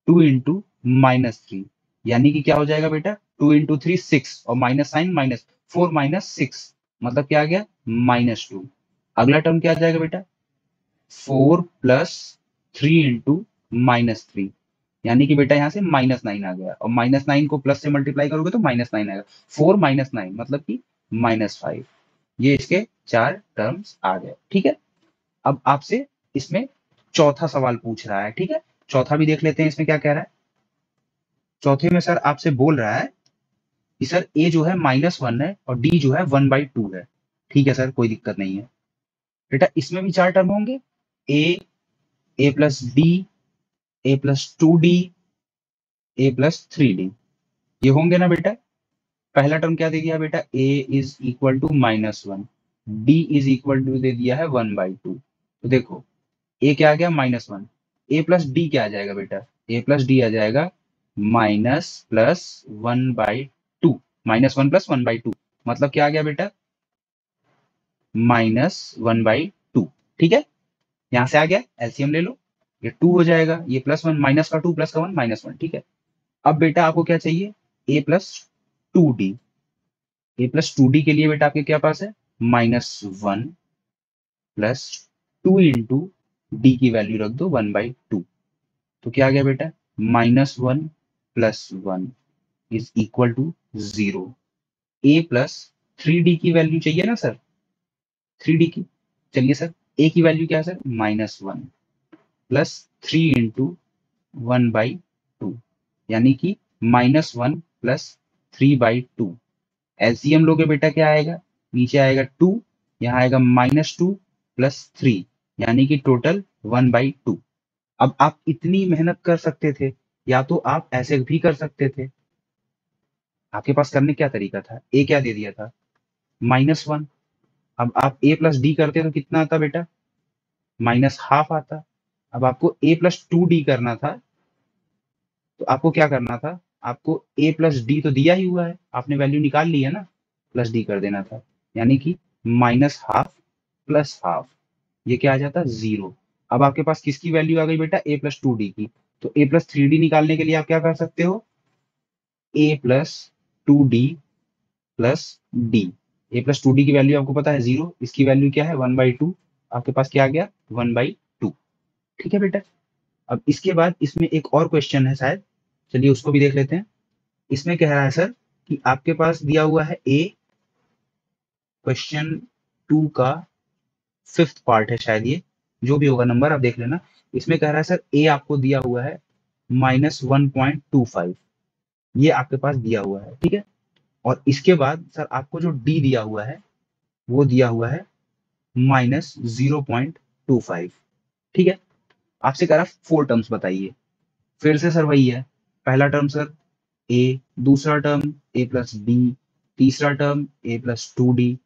2 इंटू -3, यानी कि क्या हो जाएगा बेटा? 2 इंटू 3 6 और माइनस साइन माइनस 4 -6, मतलब क्या आ गया? -2। अगला टर्म क्या आ जाएगा बेटा? 4 प्लस 3 इंटू -3, यानी कि बेटा यहाँ से -9 आ गया, और -9 को प्लस से मल्टीप्लाई करोगे तो -9 आएगा। 4 -9 मतलब कि -5। ये इसके 4 टर्म्स आ गए। ठीक है, अब आपसे इसमें चौथा सवाल पूछ रहा है। ठीक है, चौथा भी देख लेते हैं इसमें क्या कह रहा है। चौथे में सर आपसे बोल रहा है कि सर ए जो है -1 है और डी जो है 1/2 है। ठीक है सर, कोई दिक्कत नहीं है बेटा, इसमें भी 4 टर्म होंगे, ए plus D, A plus 2d, A plus 3d, ये होंगे ना बेटा। पहला टर्म क्या दे दिया बेटा? A is equal to -1, D is equal to दे दिया है 1/2। तो देखो ए क्या आ गया? -1, ए प्लस डी क्या आ जाएगा बेटा? ए प्लस डी आ जाएगा माइनस प्लस 1/2, -1 प्लस 1/2, मतलब क्या आ गया बेटा? -1/2। ठीक है, यहां से आ गया, एलसीएम ले लो, ये 2 हो जाएगा, ये +1 माइनस का 2 प्लस का 1 -1। ठीक है, अब बेटा आपको क्या चाहिए? ए प्लस 2d। ए प्लस 2d के लिए बेटा आपके क्या पास है? -1 प्लस 2 इंटू डी की वैल्यू रख दो 1/2, तो क्या आ गया बेटा? -1 plus 1 is equal to 0। A plus 3d की वैल्यू चाहिए ना सर, 3d की, चलिए सर ए की वैल्यू क्या है सर? -1 प्लस 3 इंटू 1/2, यानी कि -1 प्लस 3/2। एलसीएम लोगे बेटा क्या आएगा? नीचे आएगा 2, यहाँ आएगा -2 प्लस 3, यानी कि टोटल 1/2। अब आप इतनी मेहनत कर सकते थे, या तो आप ऐसे भी कर सकते थे। आपके पास करने क्या तरीका था? ए क्या दे दिया था? -1। अब आप ए प्लस डी करते तो कितना आता बेटा? -12 आता। अब आपको ए प्लस 2d करना था, तो आपको क्या करना था? आपको ए प्लस डी तो दिया ही हुआ है, आपने वैल्यू निकाल ली है ना, प्लस डी कर देना था, यानी कि -12 प्लस हाफ, ये क्या आ जाता? 0। अब आपके पास किसकी वैल्यू आ गई बेटा? ए प्लस 2d की। तो ए प्लस 3d निकालने के लिए आप क्या कर सकते हो? A plus 2d plus D. A plus 2d की वैल्यू आपको पता है 0, इसकी वैल्यू क्या है? 1/2। आपके पास क्या आ गया? 1/2। ठीक है बेटा, अब इसके बाद इसमें एक और क्वेश्चन है शायद, चलिए उसको भी देख लेते हैं। इसमें कह रहा है सर कि आपके पास दिया हुआ है ए, क्वेश्चन 2 का 5th पार्ट है शायद, ये जो भी होगा नंबर आप देख लेना। इसमें कह रहा है सर ए आपको दिया हुआ है -1.25, ये आपके पास दिया हुआ है। ठीक है, और इसके बाद सर आपको जो डी दिया हुआ है वो दिया हुआ है -0.25। ठीक है, आपसे कह रहा है 4 टर्म्स बताइए। फिर से सर वही है, पहला टर्म सर ए, दूसरा टर्म ए प्लस डी, तीसरा टर्म ए प्लस 2d,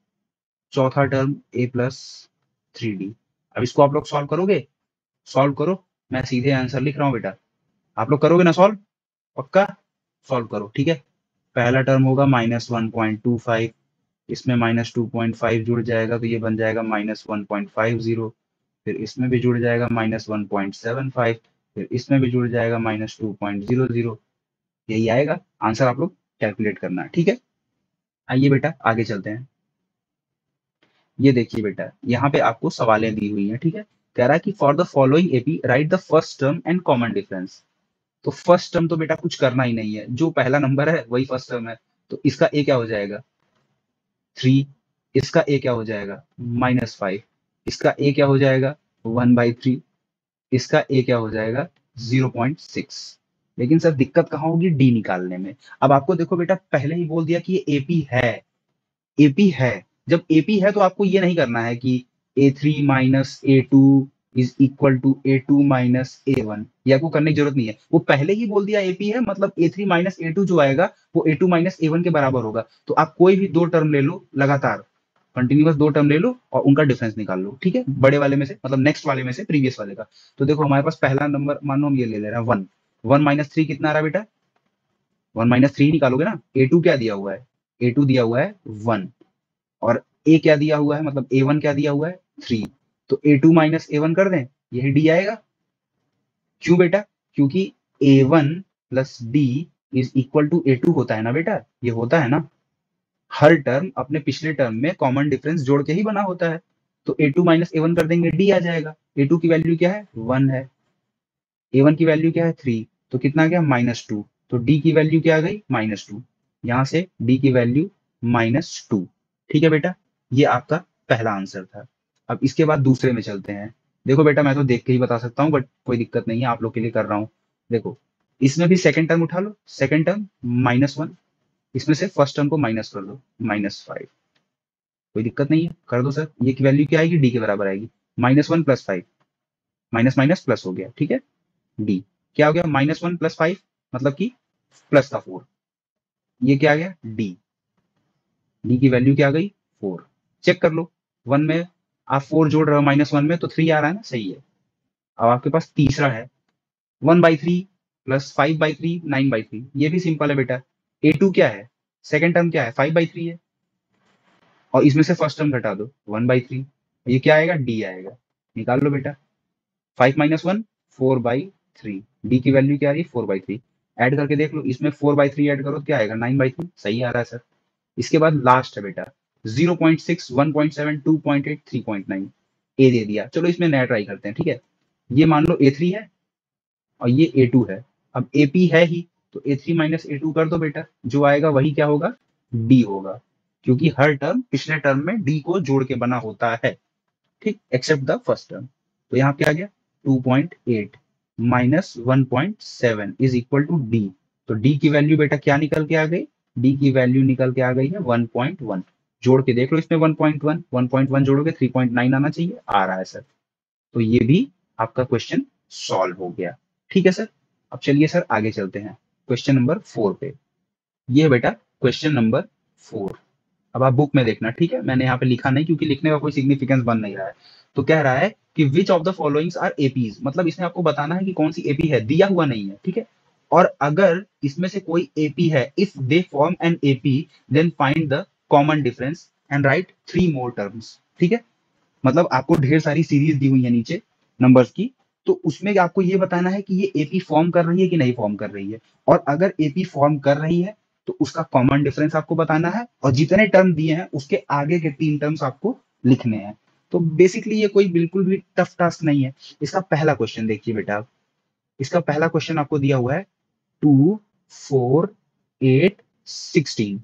चौथा टर्म ए प्लस 3d। अब इसको आप लोग सॉल्व करोगे? सॉल्व करो, मैं सीधे आंसर लिख रहा हूँ बेटा, आप लोग करोगे ना सॉल्व? पक्का सॉल्व करो। ठीक है, पहला टर्म होगा -1.25, इसमें -2.5 जुड़ जाएगा तो ये बन जाएगा -1.50, फिर इसमें भी जुड़ जाएगा -1.75, फिर इसमें भी जुड़ जाएगा -2.00, यही आएगा आंसर, आप लोग कैलकुलेट करना है। ठीक है, आइए बेटा आगे चलते हैं। ये देखिए बेटा, यहाँ पे आपको सवालें दी हुई हैं। ठीक है, कह रहा है कि for the following AP right the first term and common difference. तो फर्स्ट टर्म तो बेटा कुछ करना ही नहीं है, जो पहला नंबर है वही फर्स्ट टर्म है, तो इसका ए क्या हो जाएगा? 3, इसका ए क्या हो जाएगा? -5, इसका ए क्या हो जाएगा? 1/3, इसका ए क्या हो जाएगा? 0.6। लेकिन सर दिक्कत कहाँ होगी? डी निकालने में। अब आपको देखो बेटा, पहले ही बोल दिया कि ये एपी है, एपी है। जब एपी है तो आपको ये नहीं करना है कि A3 minus A2 is equal to A2 minus A1, ये आपको करने की जरूरत नहीं है, वो पहले ही बोल दिया एपी है, मतलब A3 माइनस A2 जो आएगा वो A2 माइनस A1 के बराबर होगा। तो आप कोई भी 2 टर्म ले लो लगातार, कंटिन्यूअस दो टर्म ले लो और उनका डिफरेंस निकाल लो, ठीक है, बड़े वाले में से, मतलब नेक्स्ट वाले में से प्रीवियस वाले का। तो देखो हमारे पास पहला नंबर मान लो हम ये ले ले रहे हैं 1, 1 माइनस 3 कितना आ रहा है बेटा, 1 माइनस 3 निकालोगे ना। A2 क्या दिया हुआ है, A2 दिया हुआ है 1, और A क्या दिया हुआ है, मतलब A1 क्या दिया हुआ है 3, तो A2 माइनस A1 कर दें, यही D आएगा। क्यों बेटा, क्योंकि A1 plus D is equal to A2 होता है ना बेटा, ये होता है ना, हर टर्म अपने पिछले टर्म में कॉमन डिफरेंस जोड़ के ही बना होता है। तो A2 माइनस A1 कर देंगे, D आ जाएगा। A2 की वैल्यू क्या है 1 है, A1 की वैल्यू क्या है 3, तो कितना आ गया -2, तो D की वैल्यू क्या आ गई -2, यहां से D की वैल्यू -2। ठीक है बेटा, ये आपका पहला आंसर था। अब इसके बाद दूसरे में चलते हैं। देखो बेटा मैं तो देख के ही बता सकता हूँ, बट कोई दिक्कत नहीं है, आप लोग के लिए कर रहा हूँ। देखो इसमें भी सेकंड टर्म उठा लो, सेकंड टर्म -1, इसमें से फर्स्ट टर्म को माइनस कर दो, -5, कोई दिक्कत नहीं है, कर दो सर। ये की वैल्यू क्या आएगी, डी के बराबर आएगी, -1 + 5, माइनस माइनस प्लस हो गया, ठीक है। डी क्या हो गया, -1 + 5 मतलब कि प्लस का 4, ये क्या आ गया डी, डी की वैल्यू क्या आ गई 4। चेक कर लो, 1 में आप 4 जोड़ रहे हो -1 में, तो 3 आ रहा है ना, सही है। अब आपके पास तीसरा है 1/3 + 5/3 9/3, ये भी सिंपल है बेटा। A2 क्या है, सेकंड टर्म क्या है 5/3 है, और इसमें से फर्स्ट टर्म घटा दो 1/3, ये क्या आएगा डी आएगा, निकाल लो बेटा। 5 - 1 4/3, डी की वैल्यू क्या आ रही है 4/3, ऐड करके देख लो, इसमें 4/3 ऐड करो तो क्या आएगा 9/3, सही आ रहा है सर। इसके बाद लास्ट है बेटा 0.6 1.7 2.8 3.9, ए दे दिया। चलो इसमें नया ट्राई करते हैं, ठीक है। ये मान लो A3 है और ये A2 है, अब AP है ही, तो A3 - A2 कर दो बेटा, जो आएगा वही क्या होगा D होगा, क्योंकि हर टर्म पिछले टर्म में D को जोड़ के बना होता है, ठीक, एक्सेप्ट द फर्स्ट टर्म। तो यहाँ क्या आ गया 2.8 - 1.7 इज इक्वल टू D। तो D की वैल्यू बेटा क्या निकल के आ गई, D की वैल्यू निकल के आ गई है 1.1। जोड़ के देख लो, इसमें 1.1 1.1 जोड़ोगे 3.9 आना चाहिए, आ रहा है सर। तो ये भी आपका क्वेश्चन सॉल्व हो गया, ठीक है सर। अब चलिए सर आगे चलते हैं क्वेश्चन नंबर 4 पे। ये है बेटा क्वेश्चन नंबर 4। अब आप बुक में देखना, ठीक है, मैंने यहाँ पे लिखा नहीं क्योंकि लिखने का कोई सिग्निफिकेंस बन नहीं रहा है। तो कह रहा है कि which of the followings are APs, मतलब इसमें आपको बताना है कि कौन सी एपी है, दिया हुआ नहीं है, ठीक है। और अगर इसमें से कोई एपी है, if they form an AP then find the common difference and write 3 more terms, ठीक है। मतलब आपको ढेर सारी सीरीज दी हुई है नीचे नंबर्स की, तो उसमें आपको ये बताना है कि ये एपी फॉर्म कर रही है कि नहीं फॉर्म कर रही है, और अगर एपी फॉर्म कर रही है तो उसका कॉमन डिफरेंस आपको बताना है, और जितने टर्म दिए हैं उसके आगे के 3 टर्म्स आपको लिखने हैं। तो बेसिकली ये कोई बिल्कुल भी टफ टास्क नहीं है। इसका पहला क्वेश्चन देखिए बेटा, इसका पहला क्वेश्चन आपको दिया हुआ है 2 4 8 16,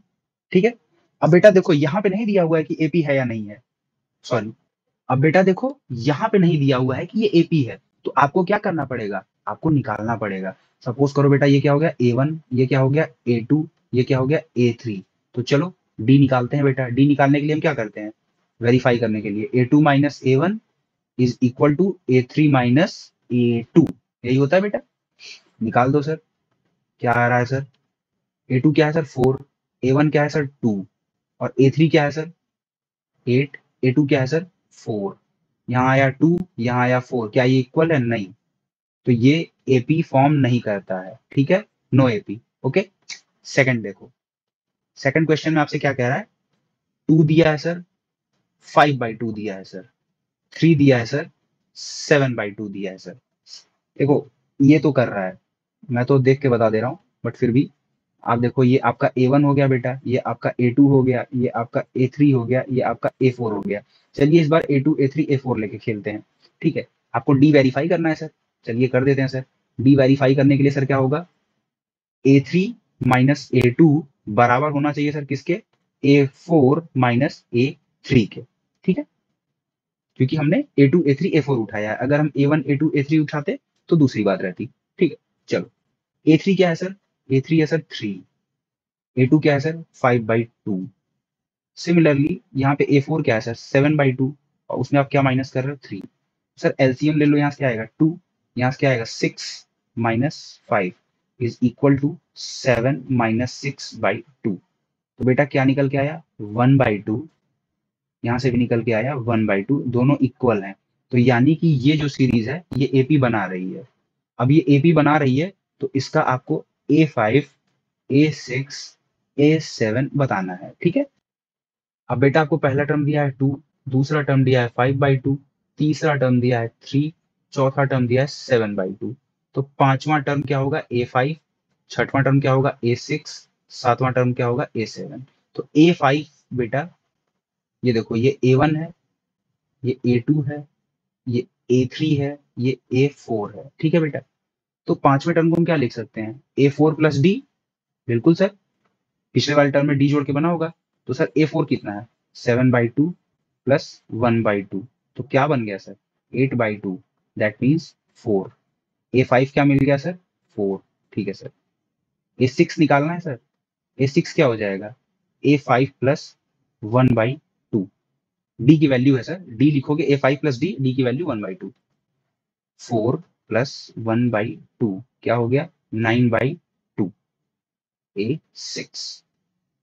ठीक है। अब बेटा देखो यहाँ पे नहीं दिया हुआ है कि एपी है या नहीं है, सॉरी। अब बेटा देखो यहाँ पे नहीं दिया हुआ है कि ये एपी है, तो आपको क्या करना पड़ेगा, आपको निकालना पड़ेगा। सपोज करो बेटा ये क्या हो गया A1, ये क्या हो गया A2, ये क्या हो गया A3। तो चलो डी निकालते हैं बेटा। डी निकालने के लिए हम क्या करते हैं, वेरीफाई करने के लिए A2 - A1 is equal to A3 - A2, यही होता है बेटा। निकाल दो सर, क्या आ रहा है सर, A2 क्या है सर 4, A1 क्या है सर 2, और A3 क्या है सर 8, A2 क्या है सर 4, यहाँ आया 2, यहाँ आया 4, क्या ये इक्वल है, नहीं। तो ये एपी फॉर्म नहीं करता है, ठीक है, नो एपी, ओके। सेकंड देखो, सेकंड क्वेश्चन में आपसे क्या कह रहा है, 2 दिया है सर, 5/2 दिया है सर, 3 दिया है सर, 7/2 दिया है सर। देखो ये तो कर रहा है, मैं तो देख के बता दे रहा हूँ, बट फिर भी आप देखो, ये आपका A1 हो गया बेटा, ये आपका A2 हो गया, ये आपका A3 हो गया, ये आपका A4 हो गया। चलिए इस बार A2 A3 A4 लेके खेलते हैं, ठीक है। आपको डी वेरीफाई करना है सर, चलिए कर देते हैं सर। डी वेरीफाई करने के लिए सर क्या होगा, A3 - A2 बराबर होना चाहिए सर किसके, A4 - A3 के, ठीक है। क्योंकि हमने A2 A3 A4 उठाया है, अगर हम A1 A2 A3 उठाते तो दूसरी बात रहती, ठीक है। चलो A3 क्या है सर, A3 है सर 3, A2 क्या है सर 5/2। सिमिलरली यहाँ पे A4 क्या है सर 7/2, और उसमें आप क्या माइनस कर रहे हो 3। सर एलसीएम ले लो, यहाँ से क्या आएगा 2, यहाँ से क्या आएगा 6 - 5 इज इक्वल टू 7 - 6/2। तो बेटा क्या निकल के आया 1/2 यहाँ से भी निकल के आया 1/2, दोनों इक्वल हैं। तो यानी कि ये जो सीरीज है ये एपी बना रही है। अब ये एपी बना रही है तो इसका आपको A5, A6, A7 बताना है, ठीक है। अब बेटा आपको पहला टर्म दिया है 2, दूसरा टर्म दिया है 5/2, तीसरा टर्म दिया है 3, चौथा टर्म दिया है 7/2। तो पांचवा टर्म क्या होगा A5, छठवां टर्म क्या होगा A6, सातवां टर्म क्या होगा A7। तो A5 बेटा, ये देखो ये A1 है, ये A2 है, ये A3 है, ये A4 है, ठीक है बेटा। तो पांचवें टर्म को हम क्या लिख सकते हैं, A4 + D। बिल्कुल सर, पिछले वाले टर्म में डी जोड़ के बना होगा। तो सर A4 कितना है, 7/2 + 1/2। तो क्या बन गया सर, 8/2, दैट मीन्स 4। A5 क्या मिल गया सर, 4, ठीक है सर। A6 निकालना है सर, A6 क्या हो जाएगा, A5 + 1/2। डी की वैल्यू है सर, डी लिखोगे A5 + D, डी की वैल्यू 1/2। 4 + 1/2 क्या हो गया, 9/2। A6,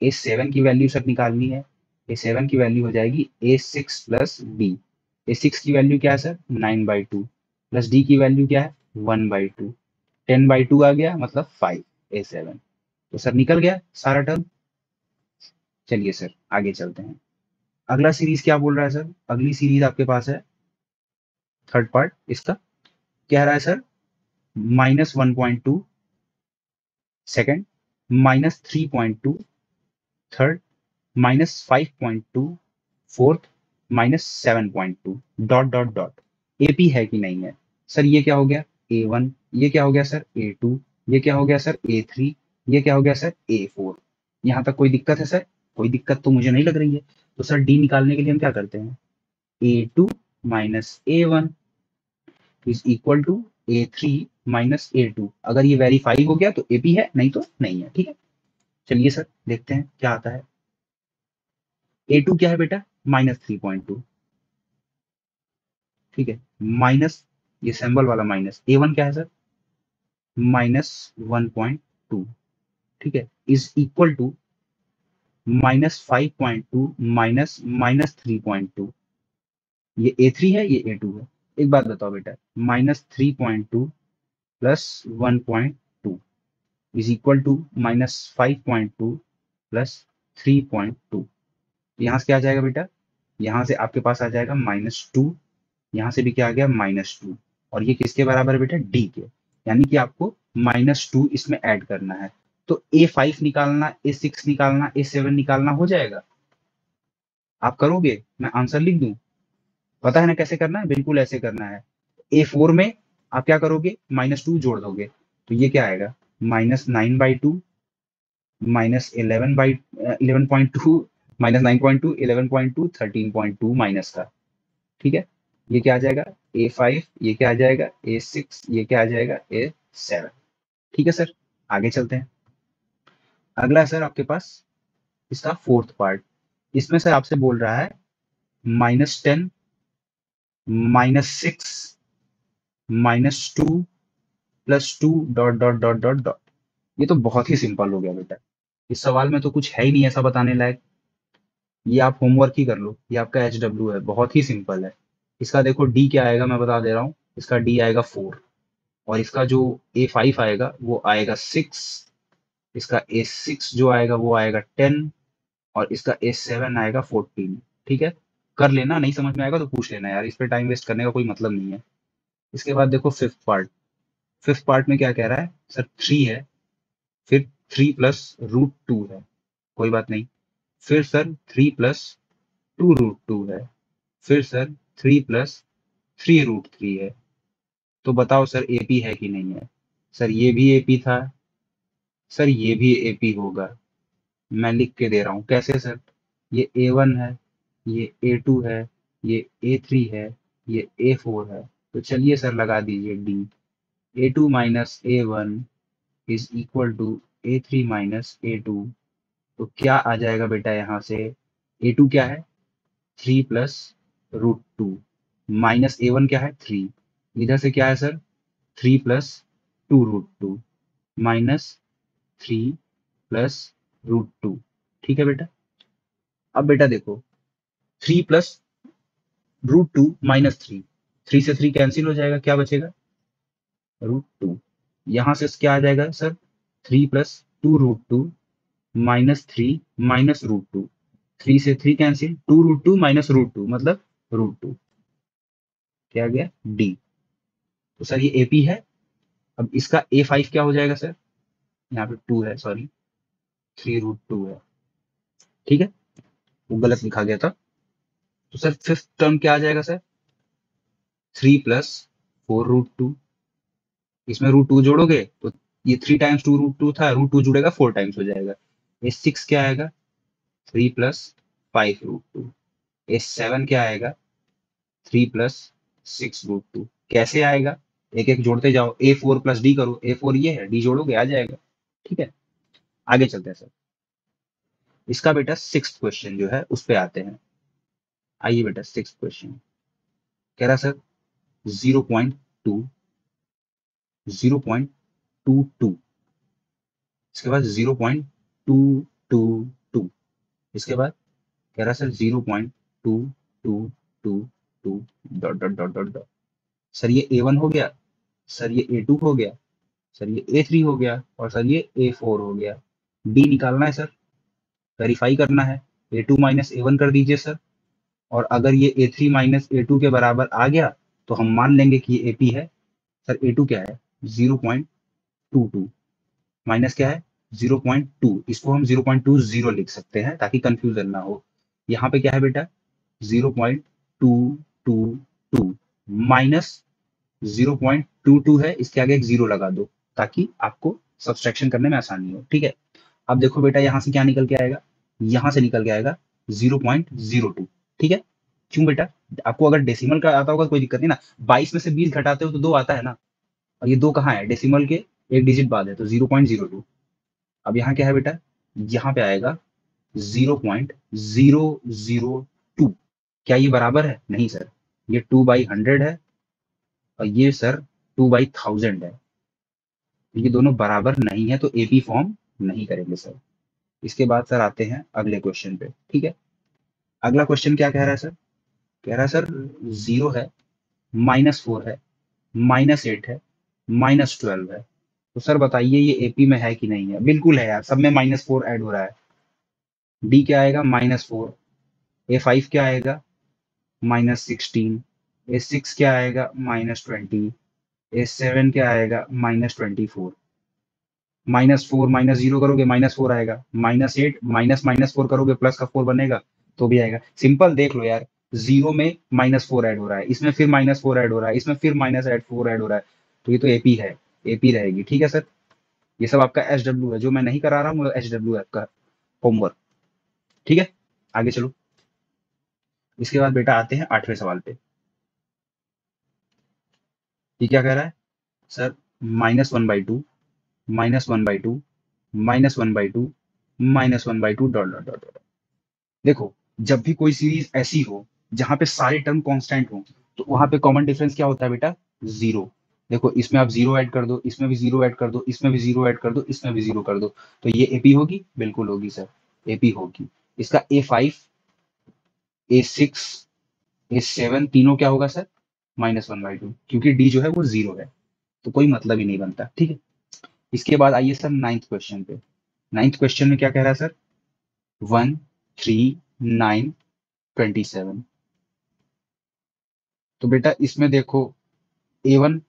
A7 की वैल्यू सर निकालनी है। A7 की वैल्यू हो जाएगी A6 + D। A6 की वैल्यू क्या है सर, 9/2, प्लस D की वैल्यू क्या है, 1/2। 10/2 आ गया मतलब 5, A7। तो सर निकल गया सारा टर्म। चलिए सर आगे चलते हैं। अगला सीरीज क्या बोल रहा है सर, अगली सीरीज आपके पास है थर्ड पार्ट इसका, कह रहा है sir -1.2 second, -3.2 third, -5.2 fourth, -7.2 dot dot dot. AP है कि नहीं है सर, ये क्या हो गया A1, ये क्या हो गया सर A2, ये क्या हो गया सर A3, ये क्या हो गया सर A4। यहाँ तक कोई दिक्कत है सर, कोई दिक्कत तो मुझे नहीं लग रही है। तो सर डी निकालने के लिए हम क्या करते हैं, A2 - A1 is equal to A3 - A2। अगर ये वेरीफाई हो गया तो एपी है, नहीं तो नहीं है, ठीक है। चलिए सर देखते हैं क्या आता है। A2 क्या है बेटा, -3.2, ठीक है। माइनस, ये सिंबल वाला माइनस। A1 क्या है सर, -1.2, ठीक है, इज इक्वल टू -5.2 -3.2। ये A3 है, ये A2 है। एक बात बताओ बेटा, -3.2 + 1.2 इज इक्वल टू -5.2 + 3.2। यहाँ से क्या आ जाएगा बेटा, यहाँ से आपके पास आ जाएगा -2, यहाँ से भी क्या आ गया -2। और ये किसके बराबर है बेटा, डी के। यानी कि आपको -2 इसमें ऐड करना है। तो A5 निकालना, A6 निकालना, A7 निकालना हो जाएगा। आप करोगे, मैं आंसर लिख दूं। पता है ना कैसे करना है, बिल्कुल ऐसे करना है। A4 में आप क्या करोगे, -2 जोड़ दोगे। तो ये क्या आएगा, -9/2, -11/11.2, -9.2, 11.2, 13.2 माइनस का, ठीक है। ये क्या आ जाएगा A5, ये क्या आ जाएगा A6, ये क्या आ जाएगा A7, ठीक है सर। आगे चलते हैं। अगला है सर आपके पास इसका फोर्थ पार्ट। इसमें सर आपसे बोल रहा है -10, -6, -2 + 2 dot dot dot dot dot. ये तो बहुत ही सिंपल हो गया बेटा, इस सवाल में तो कुछ है ही नहीं ऐसा बताने लायक। ये आप होमवर्क ही कर लो, ये आपका HW है, बहुत ही सिंपल है। इसका देखो डी क्या आएगा, मैं बता दे रहा हूँ। इसका डी आएगा 4, और इसका जो A5 आएगा वो आएगा 6, इसका A6 जो आएगा वो आएगा 10, और इसका A7 आएगा 14, ठीक है। कर लेना, नहीं समझ में आएगा तो पूछ लेना यार, इस पे टाइम वेस्ट करने का कोई मतलब नहीं है। इसके बाद देखो फिफ्थ पार्ट। फिफ्थ पार्ट में क्या कह रहा है सर, 3 है, फिर 3 + √2 है, कोई बात नहीं। फिर सर 3 + 2√2 है, फिर सर 3 + 3√3 है। तो बताओ सर एपी है कि नहीं है। सर ये भी एपी था, सर ये भी एपी होगा। मैं लिख के दे रहा हूँ कैसे सर, ये A1 है, ये A2 है, ये A3 है, ये A4 है। तो चलिए सर लगा दीजिए D. A2 - A1 is equal to A3 - A2। तो क्या आ जाएगा बेटा यहाँ से, A2 क्या है 3 + √2, -A1 क्या है 3, इधर से क्या है सर 3 + 2√2, -3 + √2, ठीक है बेटा। अब बेटा देखो 3 प्लस √2 माइनस 3, 3 से 3 कैंसिल हो जाएगा, क्या बचेगा √2। यहां से क्या आ जाएगा सर 3 प्लस 2√2 माइनस 3 माइनस √2, 3 से 3 कैंसिल, 2√2 माइनस √2 मतलब √2, क्या आ गया डी। तो सर ये एपी है। अब इसका A5 क्या हो जाएगा सर, यहाँ पे 2 है सॉरी, 3√2 है, ठीक है, वो गलत लिखा गया था। तो सर फिफ्थ टर्म क्या आ जाएगा सर 3 प्लस 4√2, इसमें √2 जोड़ोगे तो ये 3 टाइम्स 2√2 था, √2 जुड़ेगा 4 टाइम्स हो जाएगा। ये 6 क्या आएगा 3 प्लस 5√2। ये 7 क्या आएगा 3 प्लस 6√2। कैसे आएगा, एक एक जोड़ते जाओ, A4 प्लस डी करो, A4 ये है, डी जोड़ोगे आ जाएगा, ठीक है। आगे चलते हैं सर, इसका बेटा सिक्स्थ क्वेश्चन जो है उस पे आते हैं। आइए बेटा सिक्स्थ क्वेश्चन कह रहा सर 0.2 0.22, इसके बाद 0.222, इसके बाद कह रहा sir 0.2222 dot dot dot dot dot. Sir ये A1 हो गया, सर ये A2 हो गया, सर ये A3 हो गया, और सर ये A4 हो गया। डी निकालना है सर, वेरीफाई करना है। A2 माइनस A1 कर दीजिए सर, और अगर ये A3 माइनस A2 के बराबर आ गया तो हम मान लेंगे कि ये AP है। सर A2 क्या है 0.22 माइनस क्या है 0.2, इसको हम 0.20 लिख सकते हैं ताकि कंफ्यूजन ना हो। यहाँ पे क्या है बेटा 0.222 माइनस 0.22 है, इसके आगे एक जीरो लगा दो ताकि आपको सब्सट्रैक्शन करने में आसानी हो, ठीक है। अब देखो बेटा यहाँ से क्या निकल के आएगा, यहाँ से निकल के आएगा 0.02, ठीक है। क्यों बेटा, आपको अगर डेसिमल का आता होगा तो कोई दिक्कत नहीं ना, 22 में से 20 घटाते हो तो 2 आता है ना, और ये 2 कहाँ है डेसिमल के एक डिजिट बाद है, तो 0.02। अब यहाँ क्या है बेटा, यहाँ पे आएगा 0.002। क्या ये बराबर है, नहीं सर, ये 2/100 है, और ये सर 2/1000 है, ये दोनों बराबर नहीं है, तो एपी फॉर्म नहीं करेंगे सर। इसके बाद सर आते हैं अगले क्वेश्चन पे, ठीक है। अगला क्वेश्चन क्या कह रहा है सर, कह रहा है सर 0 है, -4 है, -8 है, -12 है। तो सर बताइए ये एपी में है कि नहीं है, बिल्कुल है यार, सब में -4 ऐड हो रहा है। डी क्या आएगा -4, A5 क्या आएगा -16, A6 क्या आएगा -20, A7 क्या आएगा -24। -4 -0 करोगे -4 आएगा, -8 -4 करोगे प्लस का 4 बनेगा तो भी आएगा। सिंपल देख लो यार, 0 में -4 ऐड हो रहा है, इसमें फिर -4 ऐड हो रहा है, इसमें फिर -4 ऐड हो रहा है, तो ये तो एपी है, एपी रहेगी, ठीक है सर। ये सब आपका SW है, जो मैं नहीं करा रहा हूँ वो SW है आपका होमवर्क, ठीक है। आगे चलो, इसके बाद बेटा आते हैं 8वें सवाल पे। ये क्या कह रहा है sir -1/2 -1/2 -1/2 -1/2 dot dot dot dot. देखो, जब भी कोई सीरीज ऐसी हो जहां पे सारे टर्म कांस्टेंट हो तो वहां पे कॉमन डिफरेंस क्या होता है बेटा, जीरो। देखो इसमें आप जीरो ऐड कर दो, इसमें भी जीरो ऐड कर दो, इसमें भी जीरो ऐड कर दो, इसमें भी जीरो कर दो, तो ये एपी होगी, बिल्कुल होगी सर, एपी होगी। इसका A5 A6 A7 तीनों क्या होगा सर -1/2, क्योंकि डी जो है वो जीरो है, तो कोई मतलब ही नहीं बनता, ठीक है। इसके बाद आइए सर नाइन्थ क्वेश्चन पे। नाइन्थ क्वेश्चन में क्या कह रहा है सर 1 3 9 27। तो बेटा इसमें देखो A1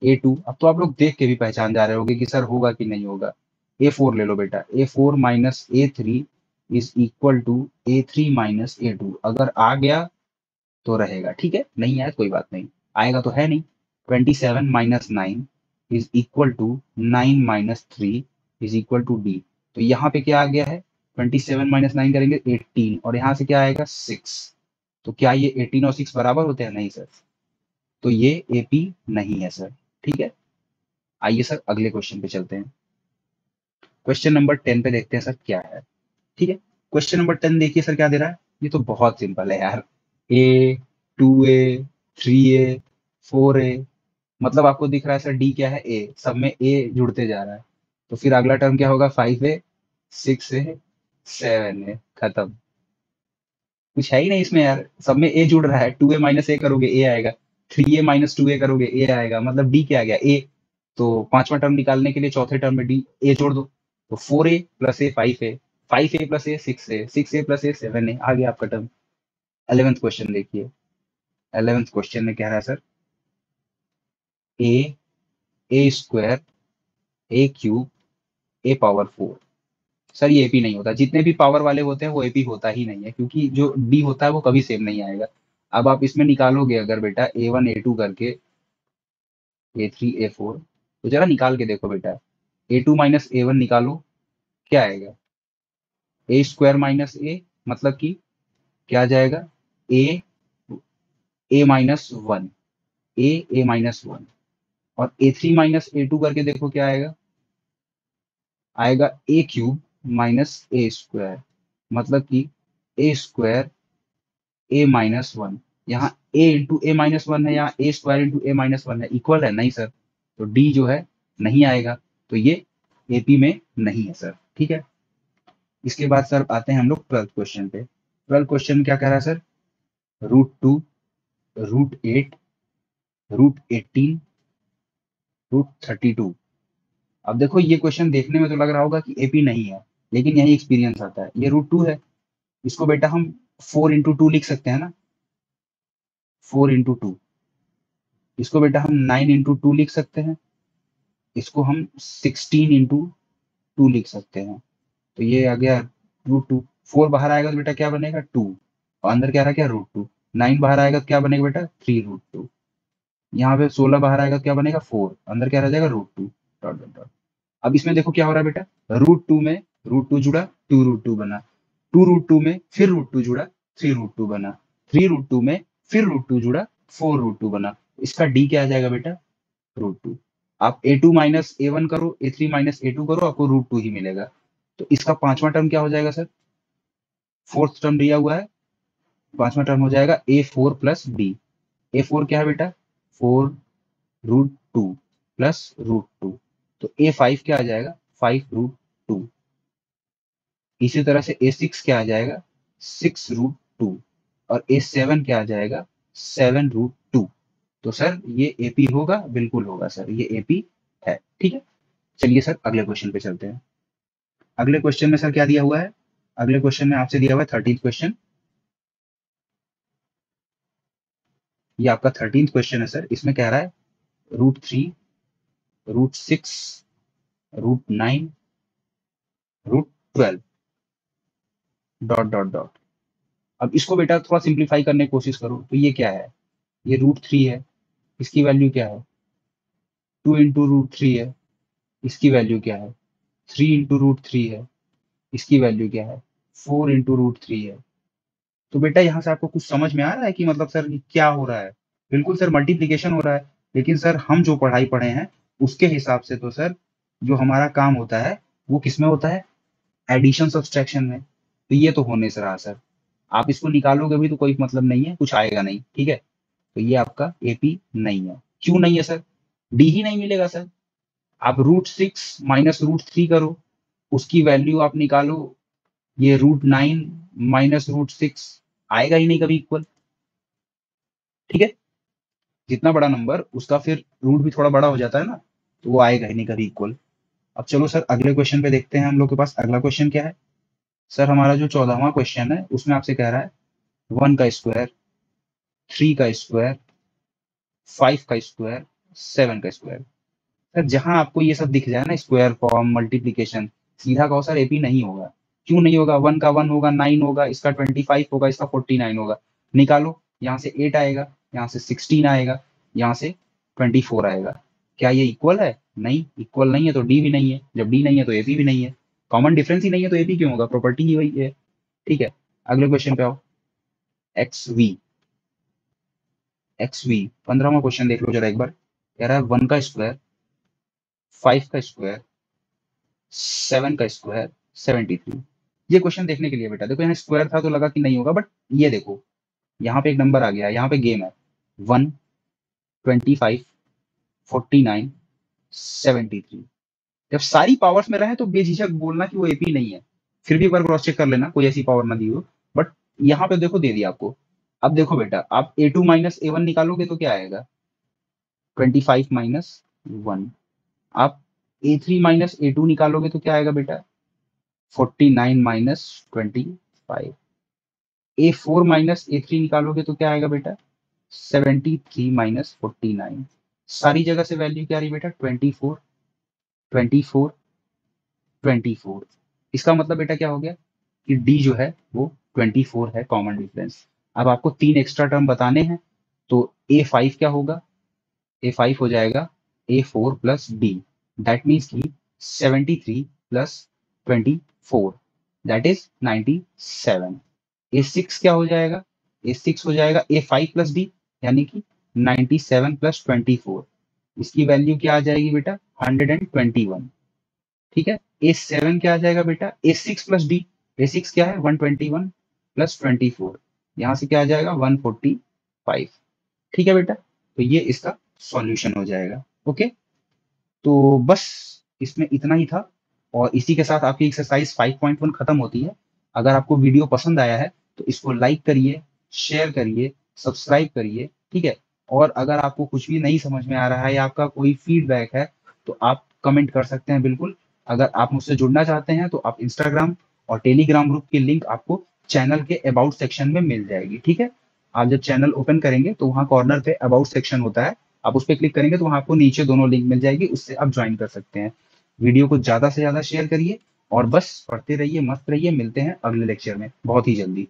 A2, अब तो आप लोग देख के भी पहचान जा रहे होगे कि सर होगा कि नहीं होगा। A4 ले लो बेटा, A4 minus A3 is equal to A3 minus A2, अगर आ गया तो रहेगा, ठीक है, नहीं आया कोई बात नहीं, आएगा तो है नहीं। 27 minus 9 is equal to 9 minus 3 is equal to D. तो यहाँ पे क्या आ गया है 27 माइनस 9 करेंगे 18, और यहाँ से क्या आएगा 6। तो क्या ये 18 और 6 बराबर होते हैं, नहीं सर, तो ये एपी नहीं है सर, ठीक है। आइए सर अगले क्वेश्चन पे चलते हैं। क्वेश्चन नंबर 10 पे देखते हैं सर क्या है, ठीक है। क्वेश्चन नंबर 10 देखिए सर क्या दे रहा है, ये तो बहुत सिंपल है यार, ए 2A 3A 4A, मतलब आपको दिख रहा है सर डी क्या है ए, सब में ए जुड़ते जा रहा है, तो फिर अगला टर्म क्या होगा 5A 6A 7A, खत्म। कुछ है ही नहीं इसमें यार, सब में ए जुड़ रहा है। 2a माइनस ए करोगे ए आएगा, 3a माइनस 2a करोगे ए आएगा, मतलब डी क्या आ गया ए। तो पांचवा टर्म निकालने के लिए चौथे टर्म में डी ए जोड़ दो, तो 4a प्लस ए 5a, 5a प्लस ए 6a, 6a प्लस ए 7a, आ गया आपका टर्म। 11th क्वेश्चन देखिए, 11th क्वेश्चन में कह रहा है सर ए स्क्वायर ए क्यूब ए पावर 4। सर ये एपी नहीं होता, जितने भी पावर वाले होते हैं वो एपी होता ही नहीं है, क्योंकि जो डी होता है वो कभी सेम नहीं आएगा। अब आप इसमें निकालोगे अगर बेटा a1 a2 करके a3 a4, तो जरा निकाल के देखो बेटा, a2 माइनस a1 निकालो, क्या आएगा, ए स्क्वायर माइनस ए, मतलब कि क्या आ जाएगा, ए ए माइनस वन, ए माइनस वन। और a3 माइनस a2 करके देखो क्या आएगा, आएगा ए क्यूब माइनस ए स्क्वायर, मतलब कि ए स्क्वायर ए माइनस वन। यहाँ ए इंटू ए माइनस वन है, यहाँ ए स्क्वायर इंटू ए माइनस वन है, इक्वल है नहीं सर, तो डी जो है नहीं आएगा, तो ये एपी में नहीं है सर। ठीक है, इसके बाद सर आते हैं हम लोग 12th क्वेश्चन पे। 12th क्वेश्चन क्या कह रहा है सर, √2, √8, √18, √32। अब देखो ये क्वेश्चन देखने में तो लग रहा होगा कि एपी नहीं है, लेकिन यही एक्सपीरियंस आता है। ये √2 है, इसको बेटा हम 4 इंटू 2 लिख सकते हैं ना, 4 इंटू 2। इसको बेटा हम 9 इंटू 2 लिख सकते हैं, इसको हम 16 इंटू 2 लिख सकते हैं। तो ये आ गया √2। 4 बाहर आएगा तो बेटा क्या बनेगा 2, और अंदर क्या रहा क्या √2। 9 बाहर आएगा तो क्या बनेगा बेटा 3√2। यहाँ पे 16 बाहर आएगा तो क्या बनेगा 4, अंदर क्या रह जाएगा √2, डॉट डॉट डॉट। अब इसमें देखो क्या हो रहा है बेटा, √2 में √2 जुड़ा 2√2 बना, 2√2 में फिर √2 जुड़ा 3√2 बना, 3√2 में फिर √2 जुड़ा 4√2 बना। इसका डी क्या आ जाएगा बेटा √2। आप a2 माइनस a1 करो, a3 माइनस a2 करो, आपको √2 ही मिलेगा। तो इसका पांचवा टर्म क्या हो जाएगा सर, फोर्थ टर्म दिया हुआ है, पांचवा टर्म हो जाएगा a4 प्लस b। a4 क्या है बेटा 4√2 प्लस √2, तो a5 क्या आ जाएगा 5√2। इसी तरह से a6 क्या आ जाएगा 6√2, और a7 क्या आ जाएगा 7√2। तो सर ये एपी होगा, बिल्कुल होगा सर, ये एपी है। ठीक है, चलिए सर अगले क्वेश्चन पे चलते हैं। अगले क्वेश्चन में सर क्या दिया हुआ है, अगले क्वेश्चन में आपसे दिया हुआ है 13th क्वेश्चन। ये आपका 13th क्वेश्चन है सर, इसमें कह रहा है √3, √6, √9, √12, डॉट डॉट डॉट। अब इसको बेटा थोड़ा सिंप्लीफाई करने की कोशिश करो, तो ये क्या है, ये √3 है, इसकी वैल्यू क्या है 2 इंटू √3 है, इसकी वैल्यू क्या है 3 इंटू √3 है, इसकी वैल्यू क्या है 4 इंटू √3 है। तो बेटा यहाँ से आपको कुछ समझ में आ रहा है कि मतलब सर ये क्या हो रहा है। बिल्कुल सर मल्टीप्लीकेशन हो रहा है, लेकिन सर हम जो पढ़ाई पढ़े हैं उसके हिसाब से तो सर जो हमारा काम होता है वो किसमें होता है, एडिशन सब्सट्रैक्शन में। तो ये तो होने से रहा सर, आप इसको निकालोगे भी तो कोई मतलब नहीं है, कुछ आएगा नहीं। ठीक है, तो ये आपका एपी नहीं है। क्यों नहीं है सर, डी ही नहीं मिलेगा सर। आप √6 माइनस √3 करो, उसकी वैल्यू आप निकालो, ये √9 माइनस √6 आएगा ही नहीं कभी इक्वल। ठीक है, जितना बड़ा नंबर उसका फिर रूट भी थोड़ा बड़ा हो जाता है ना, तो वो आएगा ही नहीं कभी इक्वल। अब चलो सर अगले क्वेश्चन पे देखते हैं, हम लोग के पास अगला क्वेश्चन क्या है। सर हमारा जो 14वां क्वेश्चन है उसमें आपसे कह रहा है 1 का स्क्वायर, 3 का स्क्वायर, 5 का स्क्वायर, 7 का स्क्वायर। सर जहां आपको ये सब दिख जाए ना, स्क्वायर फॉर्म मल्टीप्लीकेशन, सीधा कहो सर एपी नहीं होगा। क्यों नहीं होगा, 1 का 1 होगा 9 होगा, इसका 25 होगा, इसका 49 होगा। निकालो, यहाँ से 8 आएगा, यहाँ से 16 आएगा, यहाँ से 24 आएगा। क्या ये इक्वल है, नहीं इक्वल नहीं है, तो डी भी नहीं है। जब डी नहीं है तो एपी भी नहीं है, कॉमन डिफरेंस ही नहीं है तो एपी क्यों होगा, प्रॉपर्टी ही वही है। ठीक है, अगले क्वेश्चन पे आओ। एक्स वी, एक्स वी 15वां क्वेश्चन देख लो जरा एक बार। कह रहा है 1 का स्क्वायर, 5 का स्क्वायर, 7 का स्क्वायर, 73। ये क्वेश्चन देखने के लिए बेटा देखो, यहाँ स्क्वायर था तो लगा कि नहीं होगा, बट ये देखो यहाँ पे एक नंबर आ गया, यहाँ पे गेम है 1, 25, 49, 73। जब सारी पावर्स में रहे तो बेझिझक बोलना कि वो एपी नहीं है। फिर भी एक बार क्रॉस चेक कर लेना कोई ऐसी पावर ना दी हो, बट यहाँ पे देखो दे दिया आपको। अब देखो बेटा, आप A2 माइनस A1 निकालोगे तो क्या आएगा? 25 माइनस 1। आप A3 माइनस A2 निकालोगे तो क्या आएगा बेटा? 49 माइनस 25। A4 माइनस A3 निकालोगे तो क्या आएगा बेटा? 73 माइनस 49। सारी जगह से वैल्यू क्या आ रही बेटा? 24, 24, 24। इसका मतलब बेटा क्या हो गया कि डी जो है वो 24 है, कॉमन डिफरेंस। अब आपको तीन एक्स्ट्रा टर्म बताने हैं, तो A5 क्या होगा? A5 हो जाएगा A4 plus D, that means की 73 प्लस 24, दैट इज 97। A6 क्या हो जाएगा? A6 हो जाएगा A5 प्लस डी, यानी कि 97 प्लस 24। इसकी वैल्यू क्या आ जाएगी बेटा? 121। ठीक है। A7 क्या आ जाएगा बेटा? A6 plus D. A6 क्या है? 121 प्लस 24, यहां से क्या आ जाएगा? 145। ठीक है बेटा, तो ये इसका सॉल्यूशन हो जाएगा। ओके, तो बस इसमें इतना ही था, और इसी के साथ आपकी एक्सरसाइज 5.1 खत्म होती है। अगर आपको वीडियो पसंद आया है तो इसको लाइक करिए, शेयर करिए, सब्सक्राइब करिए। ठीक है। और अगर आपको कुछ भी नहीं समझ में आ रहा है या आपका कोई फीडबैक है तो आप कमेंट कर सकते हैं बिल्कुल। अगर आप मुझसे जुड़ना चाहते हैं तो आप इंस्टाग्राम और टेलीग्राम ग्रुप की लिंक आपको चैनल के अबाउट सेक्शन में मिल जाएगी। ठीक है। आप जब चैनल ओपन करेंगे तो वहाँ कॉर्नर पे अबाउट सेक्शन होता है, आप उस पर क्लिक करेंगे तो वहाँ आपको नीचे दोनों लिंक मिल जाएगी, उससे आप ज्वाइन कर सकते हैं। वीडियो को ज्यादा से ज्यादा शेयर करिए और बस पढ़ते रहिए, मस्त रहिए। मिलते हैं अगले लेक्चर में बहुत ही जल्दी।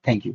Thank you.